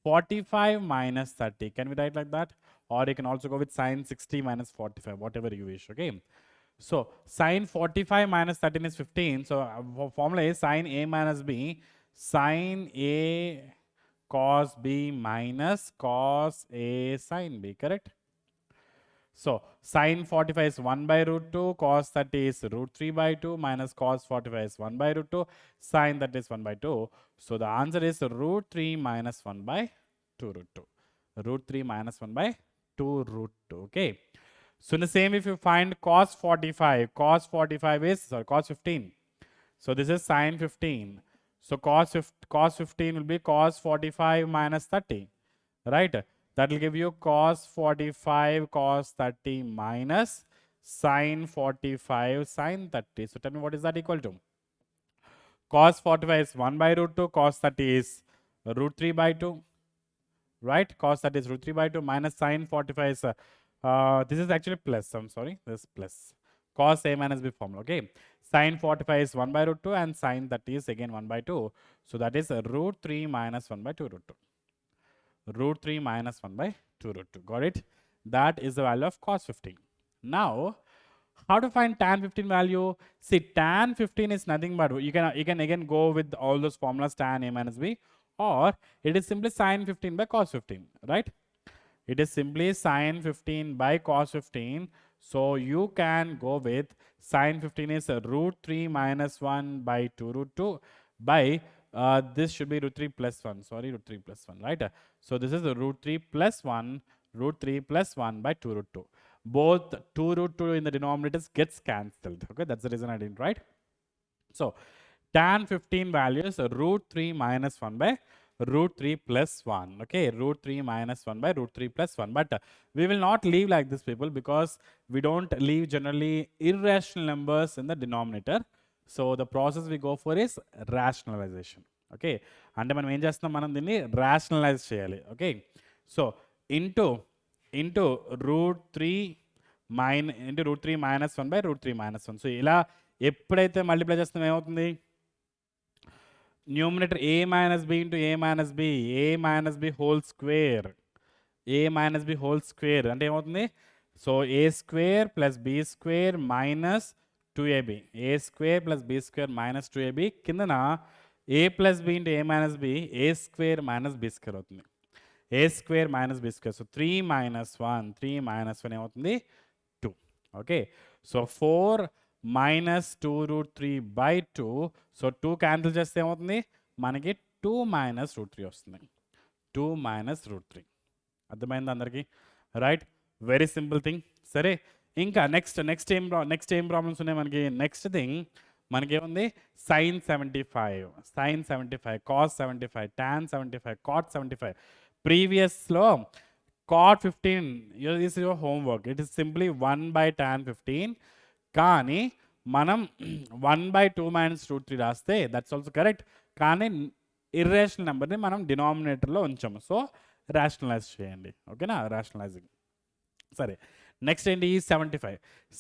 45 minus 30. Can we write like that? Or you can also go with sin 60 minus 45, whatever you wish, okay? So sin 45 minus 13 is 15. So formula is sin A minus B, sin A cos B minus cos A sin B, correct? So sin 45 is 1 by root 2, cos 30 is root 3 by 2, minus cos 45 is 1 by root 2, sin that is 1 by 2. So the answer is root 3 minus 1 by 2 root 2. Root 3 minus 1 by 2 root 2, okay? So in the same, if you find cos 45 is, sorry, cos 15. So this is sin 15. So cos 15 will be cos 45 minus 30, right? That will give you cos 45 cos 30 minus sin 45 sin 30. So tell me, what is that equal to? Cos 45 is 1 by root 2, cos 30 is root 3 by 2, right? Cos 30 is root 3 by 2 minus sin 45 is, this is actually plus, I'm sorry, this is plus. Cos A minus B formula, okay? Sin 45 is 1 by root 2 and sin 30 is again 1 by 2. So that is root 3 minus 1 by 2 root 2. Root 3 minus 1 by 2 root 2. Got it? That is the value of cos 15. Now, how to find tan 15 value? See, tan 15 is nothing but, you can again go with all those formulas, tan A minus B, or it is simply sin 15 by cos 15, right? It is simply sin 15 by cos 15. So you can go with sin 15 is root 3 minus 1 by 2 root 2 by this should be root 3 plus 1. Sorry, root 3 plus 1, right? So this is the root 3 plus 1, root 3 plus 1 by 2 root 2. Both 2 root 2 in the denominators gets cancelled. Okay, that's the reason I didn't write. So tan 15 value is root 3 minus 1 by root 3 plus 1. Okay, root 3 minus 1 by root 3 plus 1. But we will not leave like this, people, because we don't leave generally irrational numbers in the denominator. So the process we go for is rationalization. Okay, అంటే మనం ఏం చేస్తున్నాం, మనం దీన్ని rationalize చేయాలి. Okay, so into into √3 into √3 - 1 by √3 - 1. So ఇలా ఎప్పుడైతే multiply చేస్తాం ఏమవుతుంది? Numerator a - b into a - b, a - b whole square, a - b whole square అంటే ఏమవుతుంది? So a square plus b square minus 2ab, a square plus b square minus 2ab, కిందన a plus b into a - b, a square minus b square అవుతుంది, a square minus b square. So 3 - 1 ఏమవుతుంది? 2. Okay, so 4 - 2√3 by 2. So 2 cancel చేస్తే ఏమవుతుంది? మనకి 2 - √3 వస్తుంది, 2 - √3. అర్థమైంది అందరికీ? Right, very simple thing. సరే, ఇంకా నెక్స్ట్ ఏం ప్రాబ్లమ్స్ ఉన్నాయి మనకి? నెక్స్ట్ థింగ్ మనకేముంది? sin 75, cos 75, tan 75, cot 75. ప్రీవియస్లో cot 15, this is your homework. It is simply 1 by tan 15. కానీ మనం 1/2 - √3 రాస్తే దట్స్ ఆల్సో కరెక్ట్. కానీ ఇర్రేషనల్ నెంబర్ని మనం డినామినేటర్లో ఉంచాము. సో రేషనలైజ్ చేయండి. ఓకేనా? రేషనలైజింగ్. సరే, నెక్స్ట్ ఏంటి?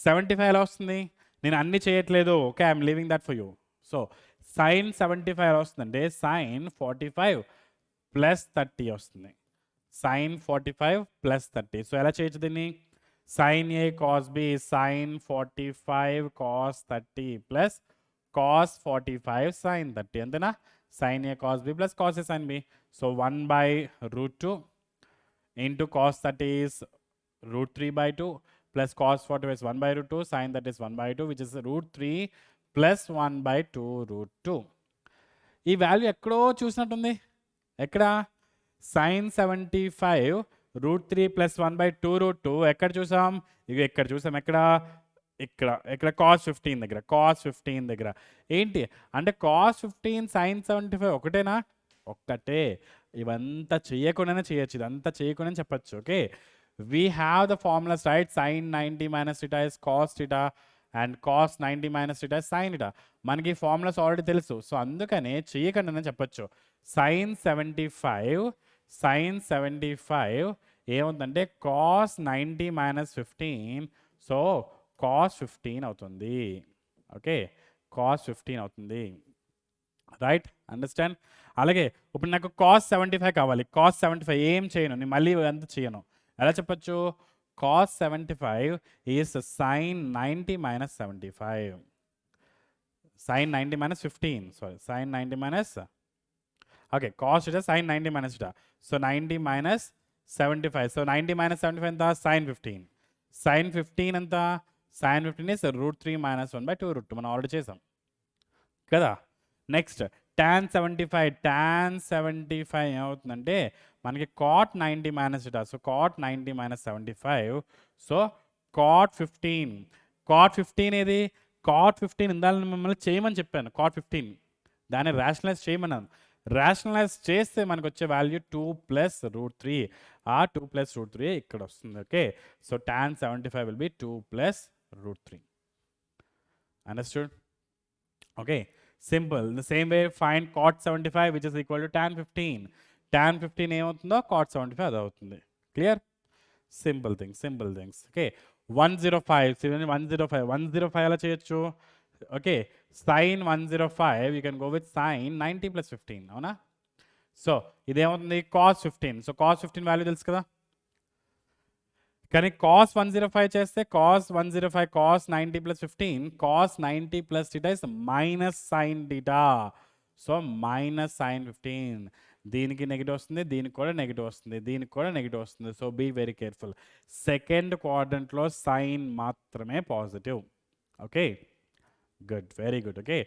75 ఎలా వస్తుంది? నేను అన్ని చేయట్లేదు. Okay, I'm leaving that for you. So sin 75 ఎలా వస్తుందంటే sin 45 ప్లస్ 30 వస్తుంది, sin 45 ప్లస్ 30. సో ఎలా చేయొచ్చు దీన్ని? sin a cos b, sin 45 cos 30 plus cos 45 sin 30. అంతేనా? sin a cos b plus cos a sin b. So 1/√2 into cos 30 is √3/2 plus cos 45 is 1/√2, sin that is 1/2, which is √3 plus 1/2 √2. ఈ value ఎక్కడో చూసినట్టుంది. ఎక్కడ? sin 75 √3 plus 1/2 √2 ఎక్కడ చూసాం? ఇక ఎక్కడ చూసాం? ఇక్కడ cos 15 దగ్గర. ఏంటి అంటే cos 15 sin 75 ఒకటేనా? ఒక్కటే. ఇవంతా చేయకుండానే చేయొచ్చు, ఇదంతా చేయకుండానే చెప్పచ్చు. Okay, we have the formulas, right? sin 90 minus theta is cos theta and cos 90 minus theta is sin theta. మనకి ఫార్ములాస్ ఆల్రెడీ తెలుసు. సో అందుకనే చేయకుండా చెప్పచ్చు sin 75 ఏమవుతుందంటే cos 90 minus 15. సో cos 15 అవుతుంది. ఓకే, cos 15 అవుతుంది. Right, understand? అలాగే ఇప్పుడు నాకు cos 75 కావాలి. cos 75 ఏం చేయను, నేను మళ్ళీ అంత చేయను. ఎలా చెప్పచ్చు? cos 75 is sin 90 minus 75. sin 90 minus 15. Sorry, sin 90 minus. Okay, cos theta sin 90 minus theta. So 90 minus 75. So 90 minus 75 ఎంత? sin 15. sin 15 ఎంత? sin 15 is √3 minus 1/2 √2. మనం ఆల్రెడీ చేసాం కదా. నెక్స్ట్ tan 75 ఏమవుతుందంటే మనకి cot 90 minus theta. So cot 90 minus 75. So cot 15 ఏది? cot 15 ఇందాక మిమ్మల్ని చేయమని చెప్పాను. cot 15 దాన్ని రేషనలైజ్ చేయమన్నాను. రేషనలైజ్ చేస్తే మనకు వచ్చే వాల్యూ 2 plus √3. ఆ 2 plus √3 ఇక్కడ వస్తుంది. Okay, so tan 75 will be 2 plus √3. Understood? Okay, simple. The same way find cot 75 which is equal to tan 15. tan 15 ఏమవుతుందో cot 75 అది అవుతుంది. క్లియర్? Simple things. ఓకే, 105 ఎలా చేయొచ్చు? Okay, sin 105 you can go with sin 90 plus 15. అవునా? So ఇదేమవుతుంది? cos 15. So cos 15 value తెలుసు కదా. కానీ cos 105 చేస్తే cos 105 cos 90 plus 15, cos 90 plus theta is minus sin theta. So minus sin 15. దీనికి negative వస్తుంది, దీనికి కూడా నెగిటివ్ వస్తుంది, దీనికి కూడా నెగిటివ్ వస్తుంది. So be very careful. Second క్వాడ్రంట్లో సైన్ మాత్రమే positive. Okay, good, very good. Okay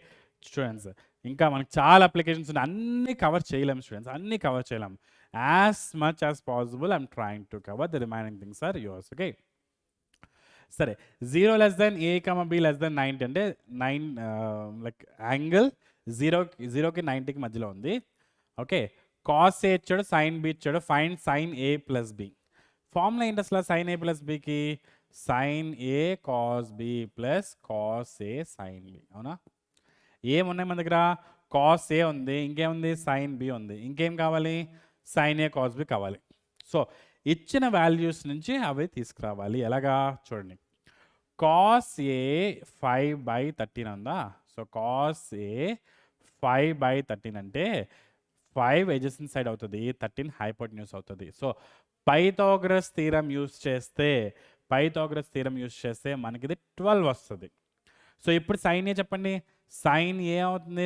students, ఇంకా మనకు చాలా అప్లికేషన్స్ ఉన్నాయి. అన్నీ కవర్ చేయలేము స్టూడెంట్స్, అన్నీ కవర్ చేయలేము. As much as possible I'm trying to cover the remaining things are yours. Okay, సరే, 0 less than a, b less than 90 అంటే 9 లైక్ యాంగిల్ 0కి 90కి మధ్యలో ఉంది. ఓకే, కాస్ ఏ ఇచ్చాడు, సైన్ బి ఇచ్చాడు. ఫైండ్ సైన్ ఏ plus B. Formula ఏంటి అసలు sine ఏ plus బికి? సైన్ ఏ కాస్ బి ప్లస్ కాస్ ఏ సైన్ బి. అవునా? ఏమున్నాయి మన దగ్గర? కాస్ ఏ ఉంది, ఇంకేముంది? సైన్ బి ఉంది, ఇంకేం కావాలి? సైన్ ఏ కాస్ బి కావాలి. సో ఇచ్చిన వాల్యూస్ నుంచి అవి తీసుకురావాలి. ఎలాగా చూడండి, cos A 5/13 ఉందా. సో cos A 5/13 అంటే 5 adjacent సైడ్ అవుతుంది, 13 హైపోటెన్యూస్ అవుతుంది. సో పైథాగరస్ థీరం యూస్ చేస్తే మనకి ఇది 12 వస్తుంది. సో ఇప్పుడు సైన్ ఏ చెప్పండి, సైన్ ఏ అవుతుంది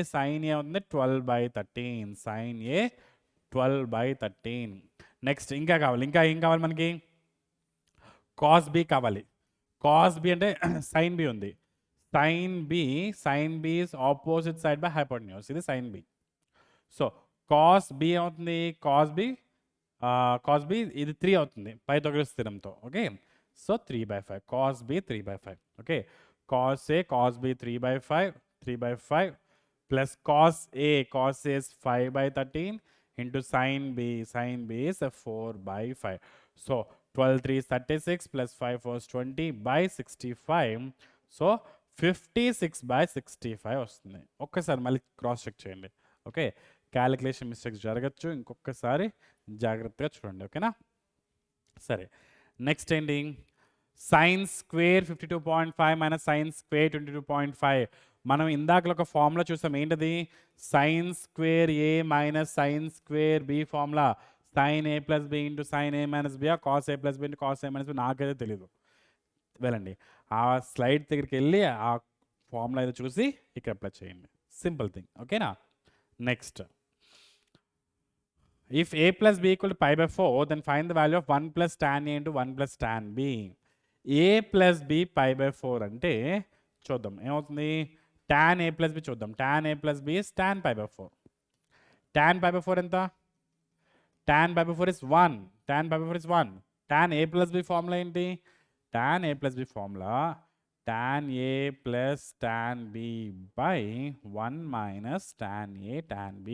12/13, సైన్ ఏ 12/13. నెక్స్ట్ ఇంకా కావాలి, ఏం కావాలి మనకి, కాస్ బి కావాలి. కాస్ బి అంటే సైన్ బి ఉంది, sine b is opposite side by hypotenuse, ఇది sine B. So cos B అవుతుంది, కాస్ బి ఇది 3 అవుతుంది పైథాగరస్ థీరంతో. Okay, so 3/5, cos b 3/5. Cos, cos ఏ 3/5 plus cos a is 5/13 into sin b is 4/5. So 12 3 is 36 plus 5 4 is 20/65. So 56/65 వస్తుంది. ఒక్కసారి మళ్ళీ cross check చేయండి. ఓకే, క్యాలిక్యులేషన్ మిస్టేక్స్ జరగచ్చు, ఇంకొకసారి జాగ్రత్తగా చూడండి. ఓకేనా, సరే. నెక్స్ట్ ఏంటి, sine square 52.5 minus sine square 22.5. మనం ఇందాకలో ఒక ఫార్ములా చూసాం, ఏంటది, sine square A minus sine square B formula. Sine A plus B into sine A minus B, cos A plus B into cos A minus B. నాకైతే తెలీదు, వెళ్ళండి ఆ slide దగ్గరికి వెళ్ళి ఆ ఫార్ములా అయితే చూసి ఇక్కడ అప్లై చేయండి. Simple thing. ఓకేనా, next, if a plus b equal to pi/4, then find the value of 1 plus tan a into 1 plus tan b. a plus b pi/4 అంటే చూద్దాం ఏమవుతుంది, tan a plus b చూద్దాం. tan a plus b is tan pi/4. tan pi/4 ఎంత, tan pi/4 is 1. tan pi/4 is 1. tan a plus b formula ఏంటి, tan a plus b formula tan a plus tan b by 1 minus tan a tan b.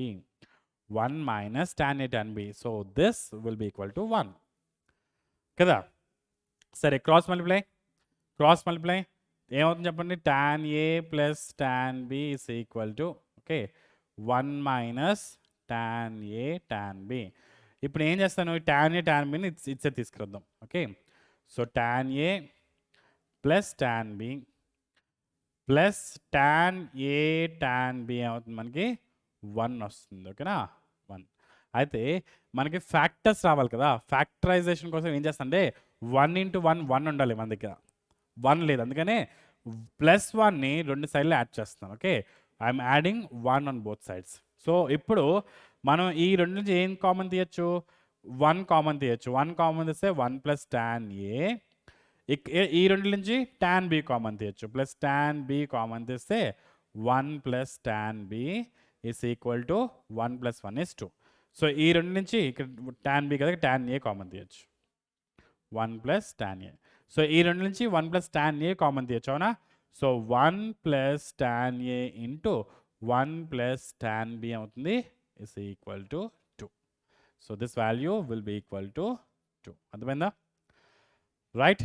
1 minus tan a tan b. So this will be equal to 1 కదా. సరే, cross multiply ఏమవుతుంది చెప్పండి, tan a plus tan b is equal to, okay, 1 minus tan a tan b. ఇప్పుడు ఏం చేస్తాను, tan a tan bని ఇచ్చే తీసుకురద్దాం. Okay, so tan a plus tan b plus tan a tan b ఏమవుతుంది మనకి 1 వస్తుంది. ఓకేనా, 1. అయితే మనకి ఫ్యాక్టర్స్ రావాలి కదా, ఫ్యాక్టరైజేషన్ కోసం ఏం చేస్తానంటే 1 into 1 ఉండాలి మన దగ్గర, 1 లేదు, అందుకనే +1ని 2 సైడ్లో యాడ్ చేస్తాను. Okay, I'm adding 1 on both sides. So ఇప్పుడు మనం ఈ 2 నుంచి ఏం కామన్ తీయచ్చు, 1 కామన్ తీయచ్చు. 1 కామన్ తీస్తే 1 plus tan a, ఈ 2 నుంచి tan b కామన్ తీయచ్చు, ప్లస్ tan b కామన్ తీస్తే 1 plus tan b is equal to 1 plus 1 is 2. So ఈ 2 నుంచి ఇక్కడ tan b కదా, tan a కామన్ తీయచ్చు, 1 plus tan a. సో ఈ 2 నుంచి 1 plus tan a కామన్ తీయచ్చు, అవునా. So 1 plus tan a into 1 plus tan b అవుతుంది, is equal to 2. So this value will be equal to 2. అర్థమైందా, right.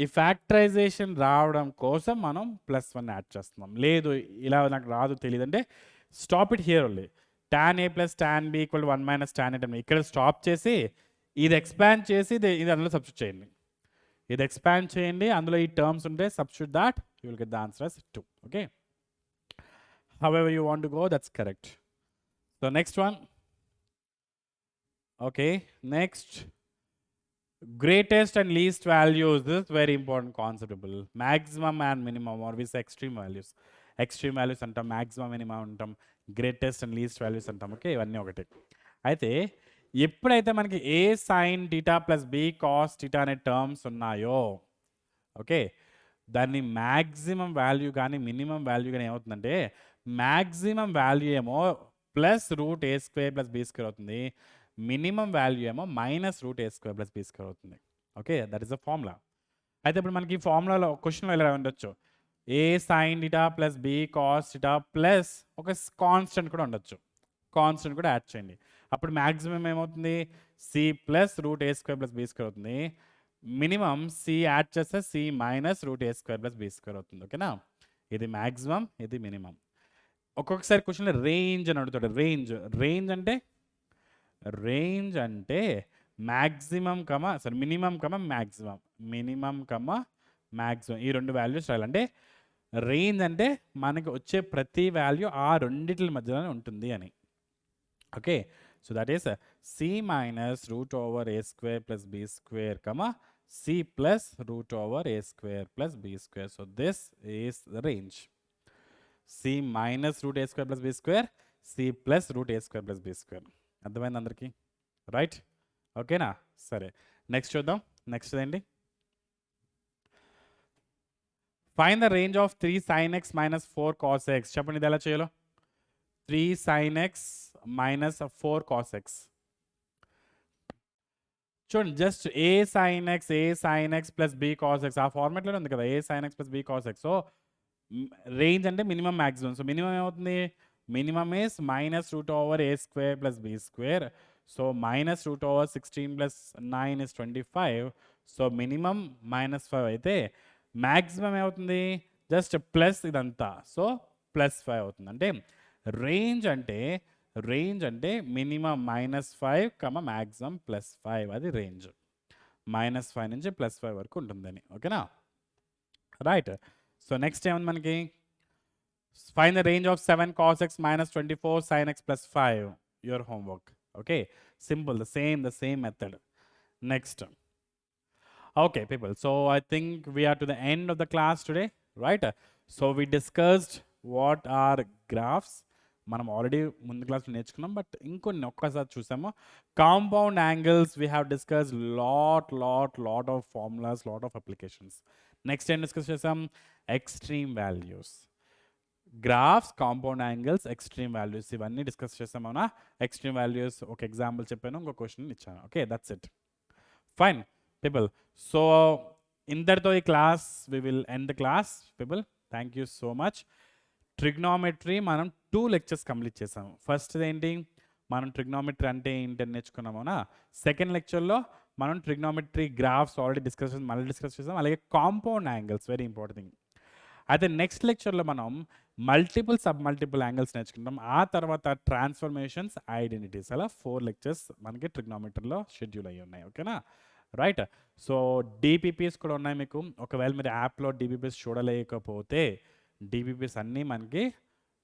ఈ factorisation రావడం కోసం మనం +1 యాడ్ చేస్తున్నాం. లేదు ఇలా నాకు రాదు తెలియదు అంటే stop it here only. tan a plus tan b equal to 1 minus tan a tan b. ఇక్కడ స్టాప్ చేసి ఇది ఎక్స్పాండ్ చేసి ఇది అందులో సబ్స్టిట్యూట్ చేయండి. ఇది ఎక్స్పాండ్ చేయండి, అందులో ఈ టర్మ్స్ ఉంటే substitute that, you will get the answer as 2. Okay, however you want to go, that's correct. So next one. Okay, next, greatest and least values. This is very important concept. Maximum and minimum, or we say extreme values అంటాం, maximum minimum అంటాం, greatest and least values అంటాం. ఓకే, ఇవన్నీ ఒకటే. అయితే ఎప్పుడైతే మనకి a sin θ ప్లస్ b cos θ అనే టర్మ్స్ ఉన్నాయో, ఓకే, దాన్ని మ్యాక్సిమం వాల్యూ కానీ మినిమం వాల్యూ కానీ ఏమవుతుందంటే, మ్యాక్సిమం వాల్యూ ఏమో +√a² + b² అవుతుంది, మినిమం వాల్యూ ఏమో -√a² + b² అవుతుంది. Okay, that is the formula. అయితే ఇప్పుడు మనకి ఈ ఫార్ములాలో క్వశ్చన్లో ఎలా ఉండొచ్చు, a sin θ ప్లస్ b cos θ ప్లస్ ఒక కాన్స్టెంట్ కూడా ఉండొచ్చు, కాన్స్టెంట్ కూడా యాడ్ చేయండి. అప్పుడు మ్యాక్సిమం ఏమవుతుంది, c +√a² + b² అవుతుంది, మినిమం c యాడ్ చేస్తే c -√a² + b² అవుతుంది. ఓకేనా, ఇది మ్యాక్సిమం, ఇది మినిమం. ఒక్కొక్కసారి క్వశ్చన్లో రేంజ్ అని అడుగుతాడు. రేంజ్ అంటే మ్యాక్సిమం మినిమం మ్యాక్సిమం ఈ రెండు వాల్యూస్ రాయాలి. అంటే రేంజ్ అంటే మనకి వచ్చే ప్రతి వాల్యూ ఆ రెండిట్ల మధ్యలోనే ఉంటుంది అని. Okay, so that is C minus root over A square plus B square C plus root over A square plus B square. So this is the range. C minus root A square plus B square, C plus root A square plus B square. అర్థమైంది అందరికీ? Right, ఓకేనా? సరే, next చూద్దాం. Next ఏంటి? Find the range of 3 sin x minus 4 cos x. చెప్పండి ఇది ఎలా చేయాలో. 3 sin x minus 4 cos x. చూడండి, just a sin x plus b cos x ఆ ఫార్మాట్లోనే ఉంది కదా, a sin x plus b cos x. So range అంటే మినిమం మ్యాక్సిమం. సో మినిమం ఏమవుతుంది? Minimum is minus root over A square plus B square. So minus root over 16 plus 9 is 25. So minimum -5 అయితే maximum ఏమవుతుంది? Just plus ఇదంతా. So +5 అవుతుంది. అంటే range అంటే minimum -5 maximum +5. అది range. -5 నుంచి +5 వరకు ఉంటుందని. ఓకేనా? రైట్. సో నెక్స్ట్ ఏముంది మనకి? Find the range of 7 cos x minus 24 sin x plus 5. Your homework. Okay, simple, the same method. Next. Okay people, so I think we are to the end of the class today, right? So we discussed what are graphs. మనం already ముందు క్లాస్లో నేర్చుకున్నాం, but ఇంకొన్ని ఒక్కసారి చూసాము. Compound angles we have discuss lot of formulas, lot of applications. Next ఏం discuss చేసాం? Extreme values, graphs, compound angles, extreme values, ఇవన్నీ డిస్కస్ చేసామన్నా. ఎక్స్ట్రీమ్ వాల్యూస్ ఒక ఎగ్జాంపుల్ చెప్పాను, ఇంకో క్వశ్చన్ ఇచ్చాను. Okay, that's it. Fine people. So ఇంతటితో ఈ class we will end the class people. Thank you so much. Trigonometry మనం 2 lectures complete చేసాము. First ఏంటి? మనం ట్రిగ్నోమెట్రీ అంటే ఏంటి అని నేర్చుకున్నామోనా. సెకండ్ లెక్చర్లో మనం ట్రిగ్నోమెట్రీ గ్రాఫ్స్ ఆల్రెడీ మళ్ళీ డిస్కస్ చేసాం. అలాగే compound angles, very important thing. అయితే నెక్స్ట్ లెక్చర్లో మనం మల్టిపుల్ యాంగిల్స్ నేర్చుకుంటాం. ఆ తర్వాత ట్రాన్స్ఫర్మేషన్స్, ఐడెంటిటీస్, అలా 4 లెక్చర్స్ మనకి ట్రిగ్నోమెట్రీలో షెడ్యూల్ అయ్యి ఉన్నాయి. ఓకేనా? రైట్. సో డిపిపిఎస్ కూడా ఉన్నాయి మీకు. ఒకవేళ మీరు యాప్లో డిపిపిఎస్ చూడలేకపోతే డిపిపిఎస్ అన్నీ మనకి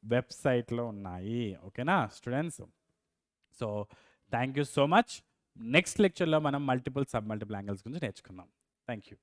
వెబ్సైట్లో ఉన్నాయి. ఓకేనా students? So thank you so much. Next లెక్చర్లో మనం మల్టిపుల్ యాంగిల్స్ గురించి నేర్చుకుందాం. Thank you.